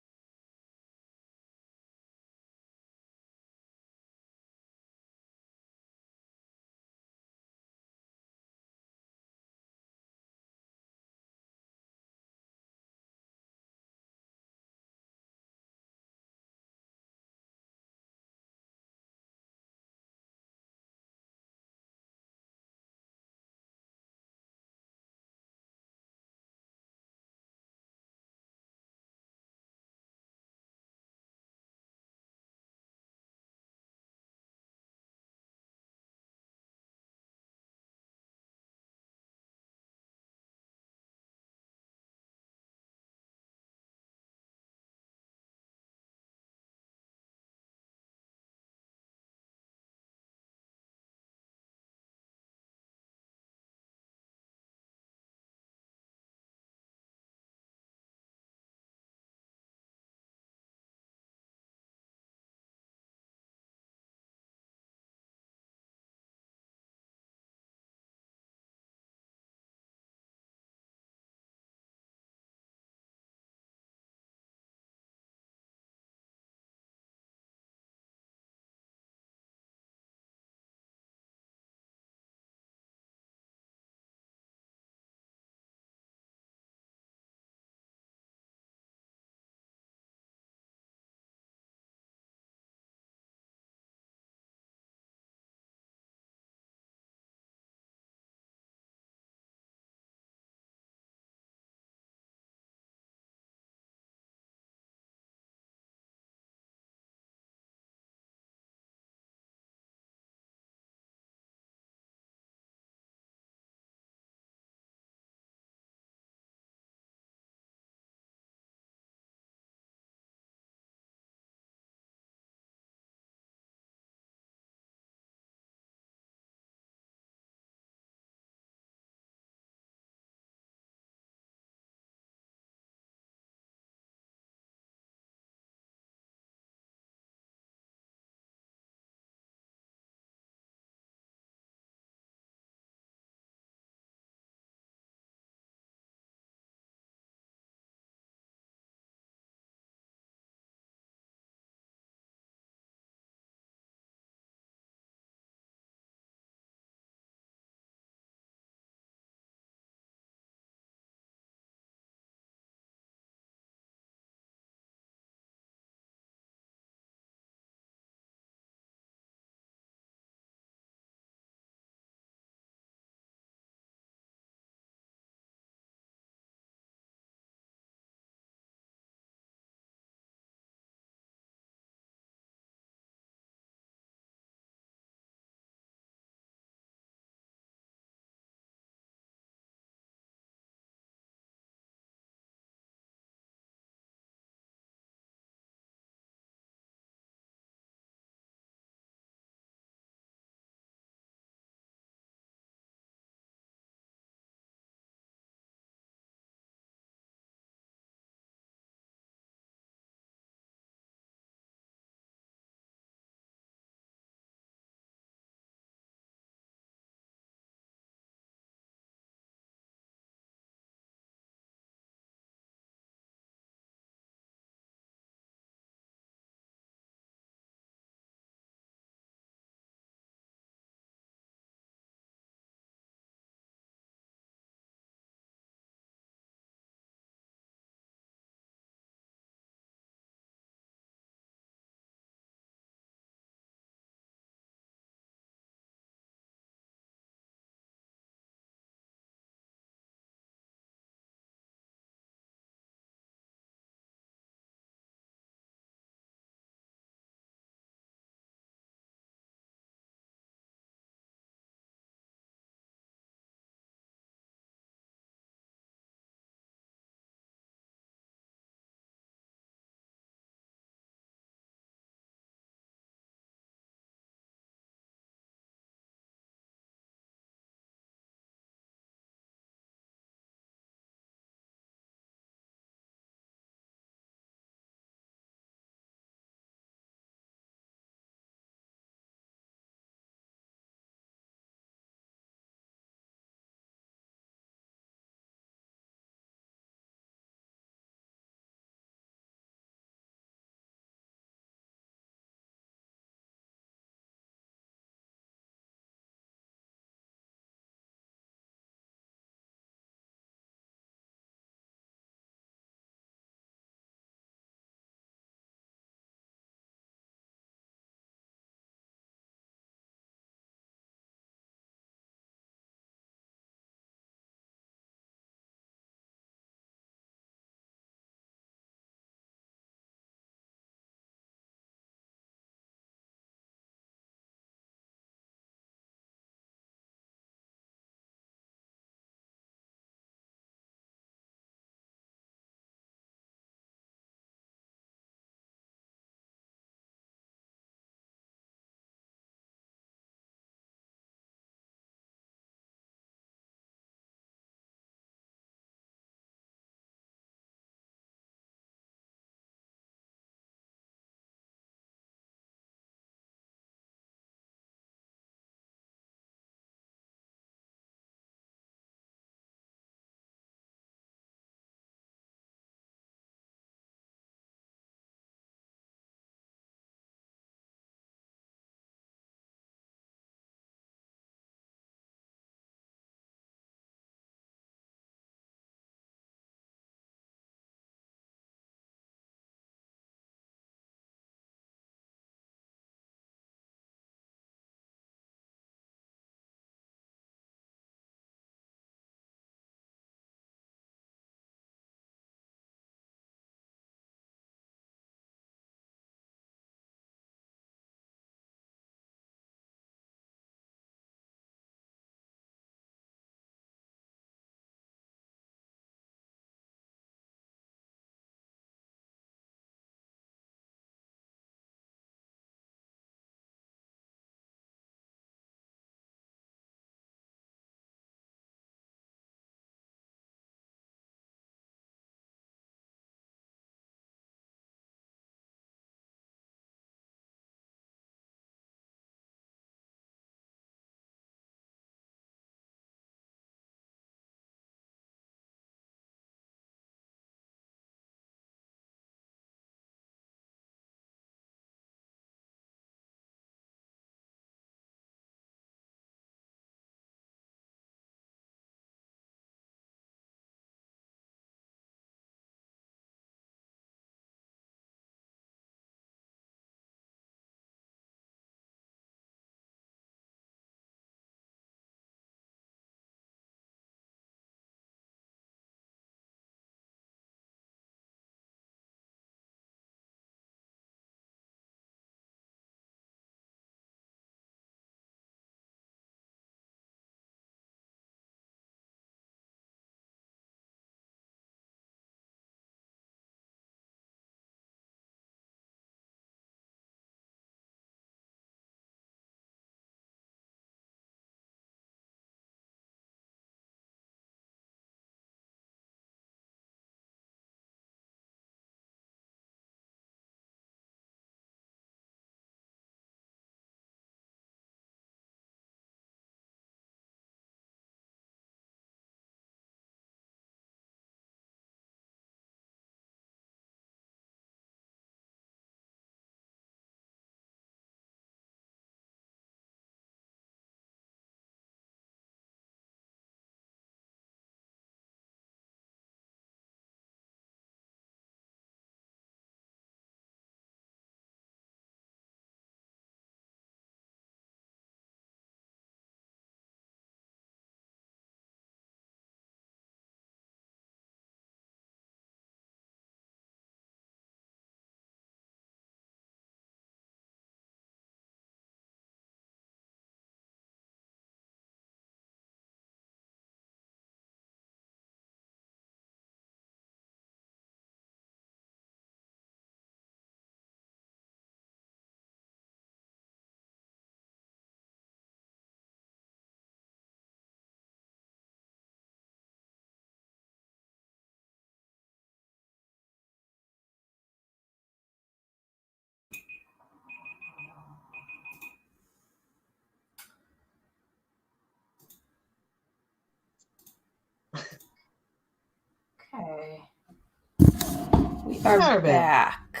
[SPEAKER 2] are back.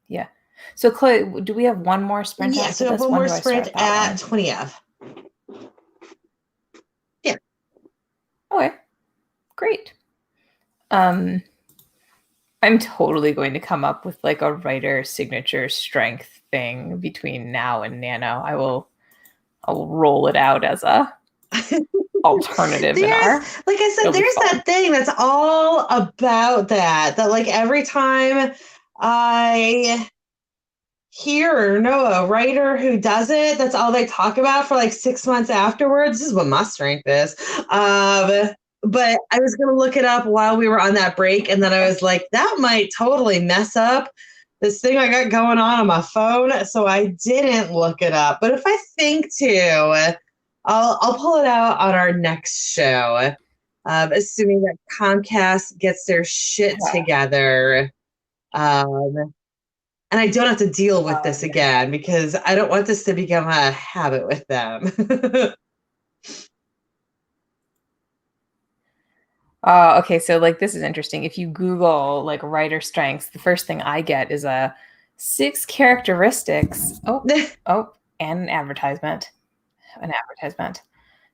[SPEAKER 2] Yeah. So, Chloe, do we have one more sprint
[SPEAKER 3] Yeah,
[SPEAKER 2] after
[SPEAKER 3] so we have
[SPEAKER 2] this?
[SPEAKER 3] one
[SPEAKER 2] When
[SPEAKER 3] more
[SPEAKER 2] do I
[SPEAKER 3] sprint
[SPEAKER 2] start that
[SPEAKER 3] at
[SPEAKER 2] one?
[SPEAKER 3] 20F. Yeah.
[SPEAKER 2] Okay. Great. I'm totally going to come up with like a writer signature strength thing between now and Nano. I'll roll it out as a alternative in our.
[SPEAKER 3] Like I said, there's that thing that's all about that like every time I hear or know a writer who does it, that's all they talk about for like 6 months afterwards. This is what my strength is. But I was going to look it up while we were on that break, and then I was like, that might totally mess up this thing I got going on my phone, so I didn't look it up. But if I think to, I'll pull it out on our next show, assuming that Comcast gets their shit together. And I don't have to deal with this again because I don't want this to become a habit with them.
[SPEAKER 2] Okay, so like this is interesting. If you Google like writer strengths, the first thing I get is a 6 characteristics. And an advertisement.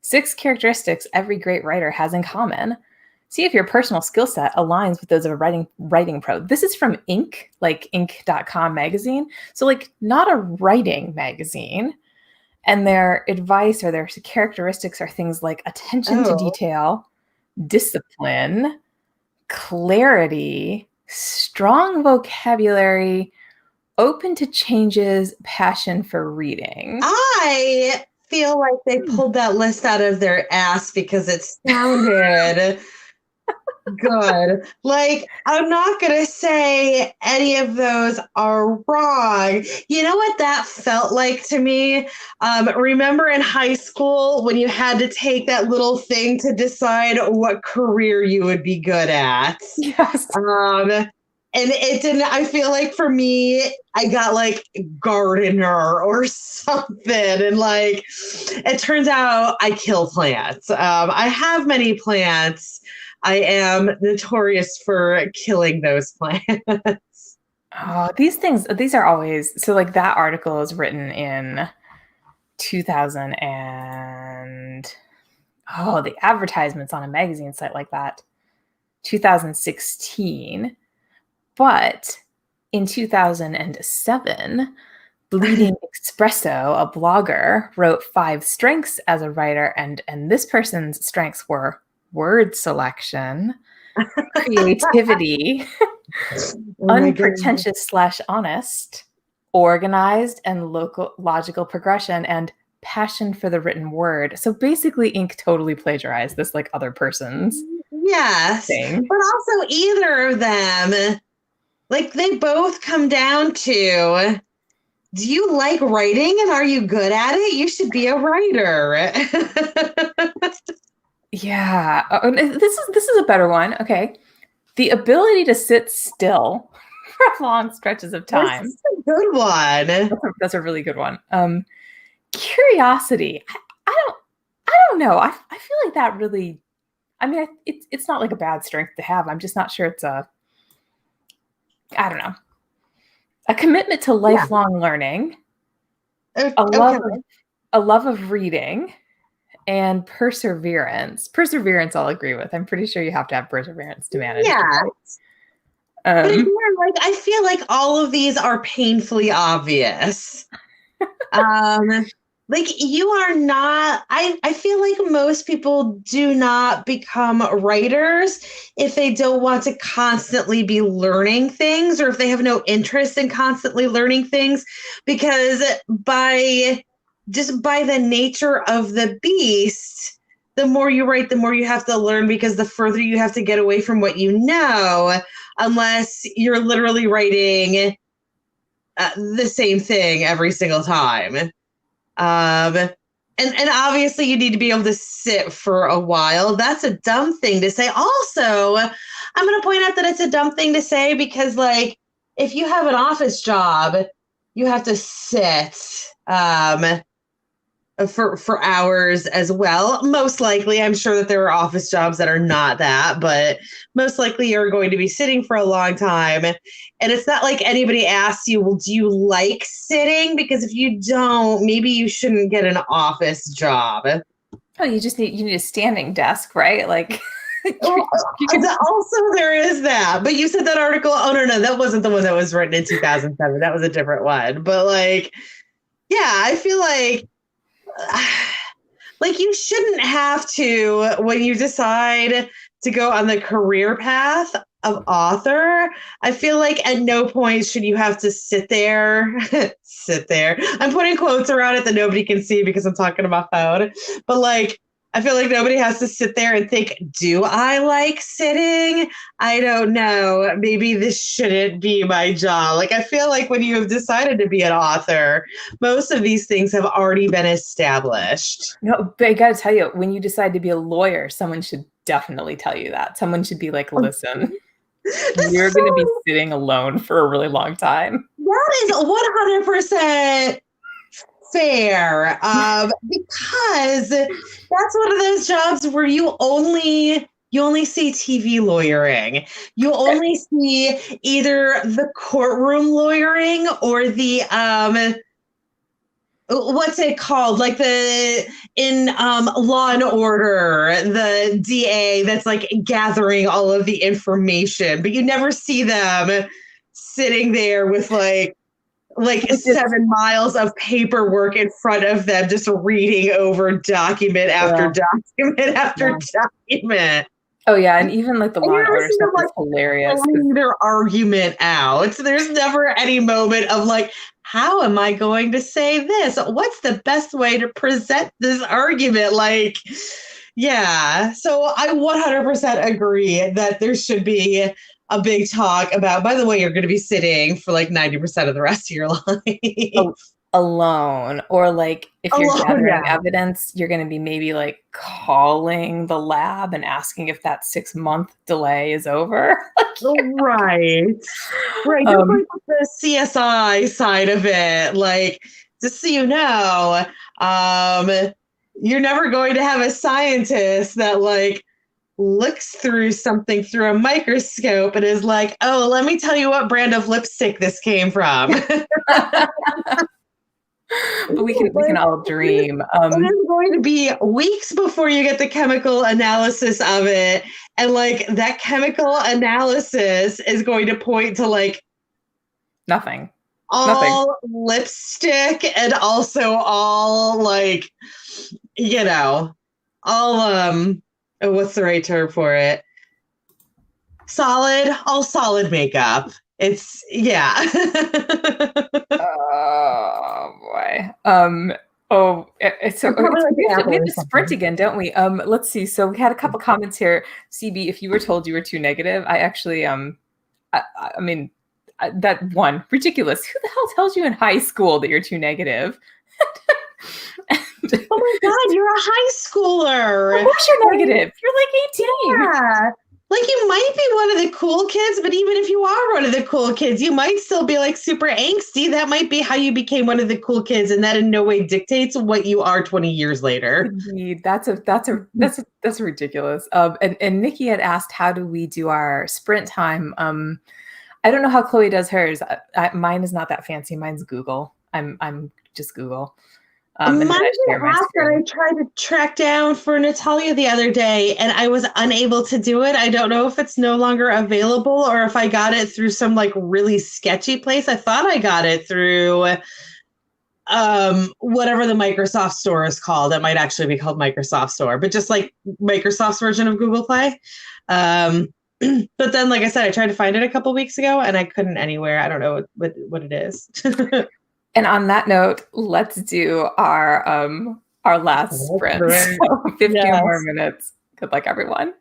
[SPEAKER 2] 6 characteristics every great writer has in common. See if your personal skill set aligns with those of a writing pro. This is from Inc., like Inc.com magazine. So like not a writing magazine. And their advice or their characteristics are things like attention to detail, discipline, clarity, strong vocabulary, open to changes, passion for reading.
[SPEAKER 3] I feel like they pulled that list out of their ass because it sounded good. Like, I'm not going to say any of those are wrong. You know what that felt like to me? Remember in high school when you had to take that little thing to decide what career you would be good at?
[SPEAKER 2] Yes.
[SPEAKER 3] And it didn't, I feel like for me, I got like gardener or something. And like, it turns out I kill plants. I have many plants. I am notorious for killing those plants.
[SPEAKER 2] Oh, these are always, so like that article is written in 2000 and, the advertisements on a magazine site like that, 2016. But in 2007, Bleeding Espresso, a blogger, wrote 5 strengths as a writer, and this person's strengths were word selection, creativity, unpretentious / honest, organized and logical progression, and passion for the written word. So basically, Inc. totally plagiarized this like other person's thing.
[SPEAKER 3] But also either of them, like they both come down to, do you like writing and are you good at it? You should be a writer.
[SPEAKER 2] Yeah. This is a better one. Okay. The ability to sit still for long stretches of time.
[SPEAKER 3] This is a good one.
[SPEAKER 2] That's a really good one. Curiosity. I don't know. I feel like that really, I mean, it's not like a bad strength to have. I'm just not sure it's I don't know. A commitment to lifelong learning. A love of reading. And perseverance. Perseverance, I'll agree with. I'm pretty sure you have to have perseverance to manage.
[SPEAKER 3] Yeah. But again, like I feel like all of these are painfully obvious. Like you are not. I feel like most people do not become writers if they don't want to constantly be learning things, or if they have no interest in constantly learning things, because by the nature of the beast, the more you write, the more you have to learn, because the further you have to get away from what you know, unless you're literally writing the same thing every single time. And obviously you need to be able to sit for a while. That's a dumb thing to say. Also, I'm going to point out that it's a dumb thing to say because, like, if you have an office job, you have to sit. for hours as well. Most likely, I'm sure that there are office jobs that are not that, but most likely you're going to be sitting for a long time. And it's not like anybody asks you, well, do you like sitting? Because if you don't, maybe you shouldn't get an office job.
[SPEAKER 2] Oh, you need a standing desk, right? Like
[SPEAKER 3] Also, there is that. But you said that article. Oh, no, that wasn't the one that was written in 2007. That was a different one. But like, yeah, I feel like you shouldn't have to, when you decide to go on the career path of author, I feel like at no point should you have to sit there. Sit there. I'm putting quotes around it that nobody can see because I'm talking on my phone. But like, I feel like nobody has to sit there and think, do I like sitting? I don't know. Maybe this shouldn't be my job. Like, I feel like when you have decided to be an author, most of these things have already been established.
[SPEAKER 2] No, but I got to tell you, when you decide to be a lawyer, someone should definitely tell you that. Someone should be like, listen, you're going to be sitting alone for a really long time.
[SPEAKER 3] That is 100% fair, because that's one of those jobs where you only see TV lawyering. You only see either the courtroom lawyering or the what's it called? Like in Law and Order, the DA that's like gathering all of the information, but you never see them sitting there with like 7 miles of paperwork in front of them, just reading over document after document after document.
[SPEAKER 2] Oh yeah, and even like the Law and Order stuff is hilarious.
[SPEAKER 3] Their argument out. There's never any moment of like, how am I going to say this? What's the best way to present this argument? Like, yeah. So I 100% agree that there should be a big talk about, by the way, you're going to be sitting for like 90% of the rest of your life.
[SPEAKER 2] Alone, or like if you're gathering evidence, you're going to be maybe like calling the lab and asking if that 6-month delay is over.
[SPEAKER 3] Right. Just like the CSI side of it, like, just so you know, you're never going to have a scientist that like looks through something through a microscope and is like, oh, let me tell you what brand of lipstick this came from.
[SPEAKER 2] But we can all dream.
[SPEAKER 3] It's going to be weeks before you get the chemical analysis of it. And like that chemical analysis is going to point to like
[SPEAKER 2] nothing.
[SPEAKER 3] Lipstick, and also all like, you know, all what's the right term for it? All solid makeup. It's
[SPEAKER 2] Oh boy. So we have to sprint again, don't we? Let's see. So we had a couple comments here. CB, if you were told you were too negative, I actually I mean that one, ridiculous. Who the hell tells you in high school that you're too negative?
[SPEAKER 3] Oh my God, you're a high schooler.
[SPEAKER 2] Of course you're negative. You're like 18.
[SPEAKER 3] Yeah. Like, you might be one of the cool kids, but even if you are one of the cool kids, you might still be like super angsty. That might be how you became one of the cool kids, and that in no way dictates what you are 20 years later.
[SPEAKER 2] Indeed, that's ridiculous. And Nikki had asked, how do we do our sprint time? I don't know how Chloe does hers. Mine is not that fancy. Mine's Google. I'm just Google.
[SPEAKER 3] Mine's an app that I tried to track down for Natalia the other day, and I was unable to do it. I don't know if it's no longer available or if I got it through some like really sketchy place. I thought I got it through whatever the Microsoft Store is called. It might actually be called Microsoft Store, but just like Microsoft's version of Google Play. But then, like I said, I tried to find it a couple weeks ago and I couldn't anywhere. I don't know what it is.
[SPEAKER 2] And on that note, let's do our last sprint. So 15 more minutes. Good luck, everyone.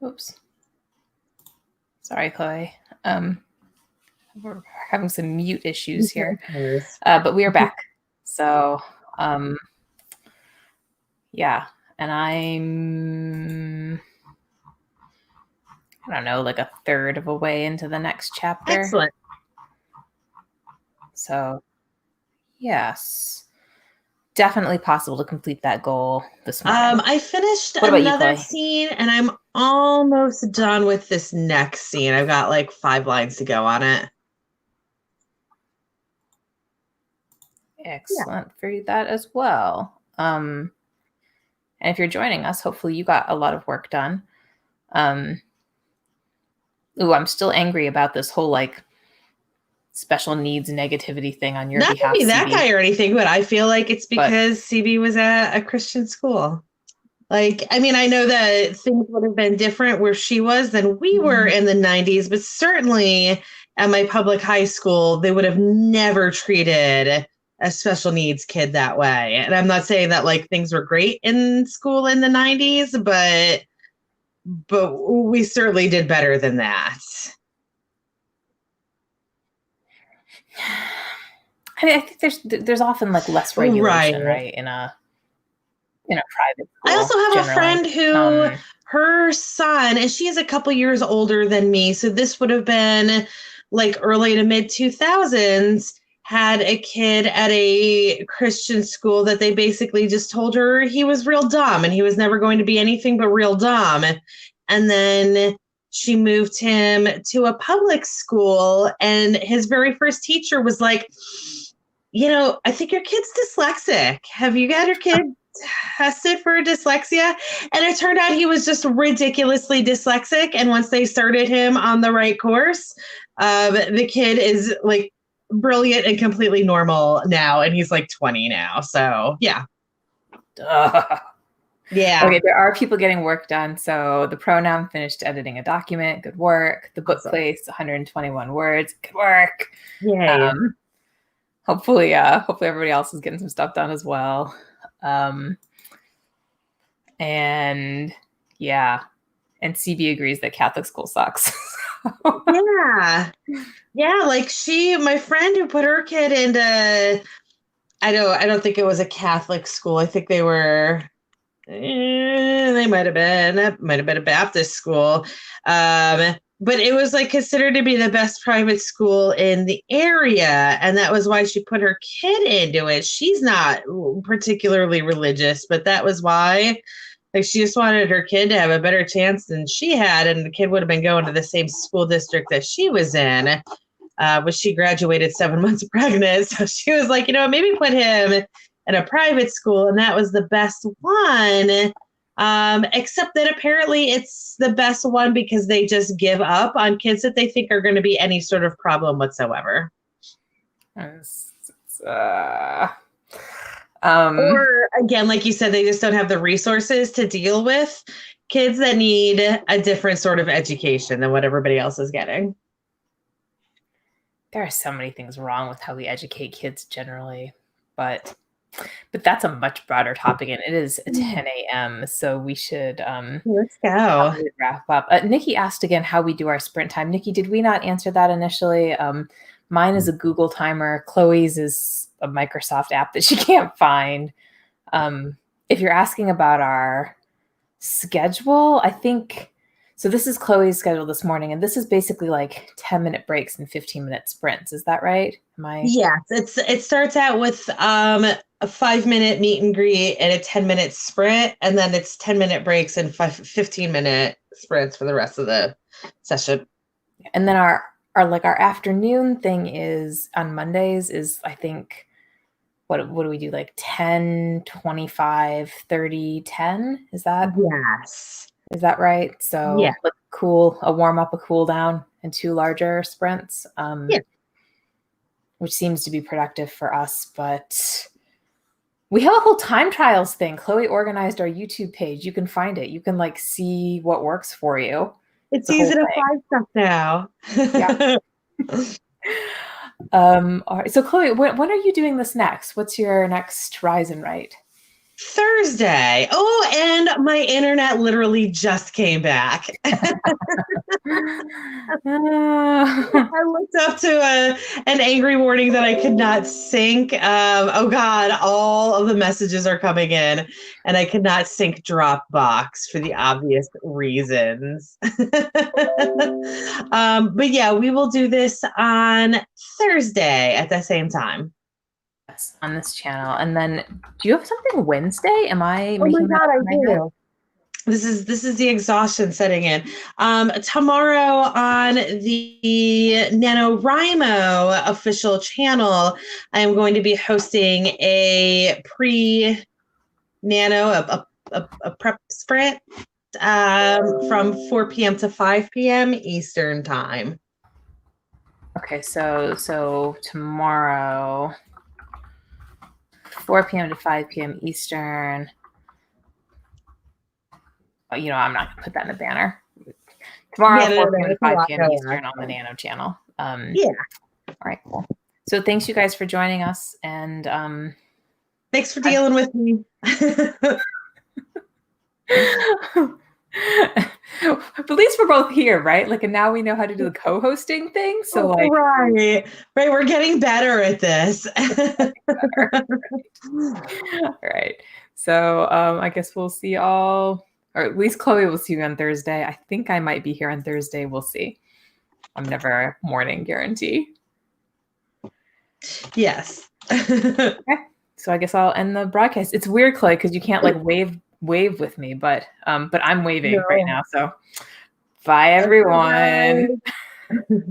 [SPEAKER 2] Oops. Sorry, Chloe. We're having some mute issues here, but we are back. So, yeah, and I don't know, like a third of a way into the next chapter.
[SPEAKER 3] Excellent.
[SPEAKER 2] So, yes, definitely possible to complete that goal this morning.
[SPEAKER 3] I finished
[SPEAKER 2] What about you,
[SPEAKER 3] another
[SPEAKER 2] Chloe?
[SPEAKER 3] scene, and I'm almost done with this next scene. I've got like 5 lines to go on it.
[SPEAKER 2] Excellent for that as well. And if you're joining us, hopefully you got a lot of work done. Ooh, I'm still angry about this whole like special needs negativity thing on your
[SPEAKER 3] Not
[SPEAKER 2] behalf.
[SPEAKER 3] to be that
[SPEAKER 2] CB.
[SPEAKER 3] guy or anything, but I feel like it's because CB was at a Christian school. Like, I mean, I know that things would have been different where she was than we were in the 90s, but certainly at my public high school, they would have never treated a special needs kid that way. And I'm not saying that like things were great in school in the 90s, but we certainly did better than that.
[SPEAKER 2] I mean, I think there's often like less regulation, right? In a private school.
[SPEAKER 3] I also have
[SPEAKER 2] generally.
[SPEAKER 3] a friend who her son, and she's a couple years older than me, so this would have been like early to mid 2000s, had a kid at a Christian school that they basically just told her he was real dumb and he was never going to be anything but real dumb. And then she moved him to a public school, and his very first teacher was like, you know, I think your kid's dyslexic. Have you got your kid tested for dyslexia? And it turned out he was just ridiculously dyslexic. And once they started him on the right course, the kid is like brilliant and completely normal now. And he's like 20 now. So yeah. Yeah.
[SPEAKER 2] Okay, there are people getting work done. So the pronoun finished editing a document. Good work. The book placed 121 words. Good work.
[SPEAKER 3] Yay.
[SPEAKER 2] Hopefully everybody else is getting some stuff done as well. And yeah, and CB agrees that Catholic school sucks.
[SPEAKER 3] Yeah, like my friend who put her kid into, I don't think it was a Catholic school. I think they were, they might have been a Baptist school. But it was like considered to be the best private school in the area. And that was why she put her kid into it. She's not particularly religious, but that was why. Like, she just wanted her kid to have a better chance than she had. And the kid would have been going to the same school district that she was in. But she graduated 7 months pregnant. So she was like, you know, maybe put him in a private school. And that was the best one. Except that apparently it's the best one because they just give up on kids that they think are going to be any sort of problem whatsoever. Or again, like you said, they just don't have the resources to deal with kids that need a different sort of education than what everybody else is getting.
[SPEAKER 2] There are so many things wrong with how we educate kids generally, but that's a much broader topic, and it is 10 a.m. So we should
[SPEAKER 3] let's go
[SPEAKER 2] wrap up. Nikki asked again how we do our sprint time. Nikki, did we not answer that initially? Mine is a Google timer. Chloe's is a Microsoft app that she can't find. If you're asking about our schedule, I think so. This is Chloe's schedule this morning, and this is basically like 10-minute breaks and 15-minute sprints. Is that right?
[SPEAKER 3] Yes, it starts out with a 5-minute meet and greet and a 10-minute sprint, and then it's 10-minute breaks and 15-minute sprints for the rest of the session.
[SPEAKER 2] And then our afternoon thing is on Mondays is, I think, what do we do? Like 10, 25, 30, 10? Is that?
[SPEAKER 3] Yes.
[SPEAKER 2] Is that right? So
[SPEAKER 3] yeah.
[SPEAKER 2] Like a warm up, a cool down, and 2 larger sprints. Which seems to be productive for us, but we have a whole time trials thing. Chloe organized our YouTube page. You can find it. You can like see what works for you.
[SPEAKER 3] It's easy to find stuff now.
[SPEAKER 2] Yeah. All right. So Chloe, when are you doing this next? What's your next rise and write?
[SPEAKER 3] Thursday. Oh, and my internet literally just came back. I looked up to an angry warning that I could not sync. Oh God, all of the messages are coming in, and I could not sync Dropbox for the obvious reasons. But yeah, we will do this on Thursday at the same time.
[SPEAKER 2] On this channel. And then do you have something Wednesday? Am I making
[SPEAKER 3] God,
[SPEAKER 2] that
[SPEAKER 3] I do. This is the exhaustion setting in. Tomorrow on the NaNoWriMo official channel, I'm going to be hosting a pre-nano, a prep sprint from 4 p.m. to 5 p.m. Eastern time.
[SPEAKER 2] Okay, so tomorrow 4 p.m. to 5 p.m. Eastern. I'm not going to put that in the banner. Tomorrow, 4 p.m. to 5 p.m. Eastern on the Nano channel.
[SPEAKER 3] Yeah.
[SPEAKER 2] All right, cool. So thanks you guys for joining us. And
[SPEAKER 3] thanks for dealing with me.
[SPEAKER 2] But at least we're both here, right? Like, and now we know how to do the co-hosting thing. So
[SPEAKER 3] right. We're getting better at this.
[SPEAKER 2] All right. So I guess we'll see y'all, or at least Chloe will see you on Thursday. I think I might be here on Thursday. We'll see. I'm never a morning guarantee.
[SPEAKER 3] Yes.
[SPEAKER 2] Okay. So I guess I'll end the broadcast. It's weird, Chloe, because you can't like wave with me, but I'm waving right now. So bye, everyone.
[SPEAKER 3] Bye.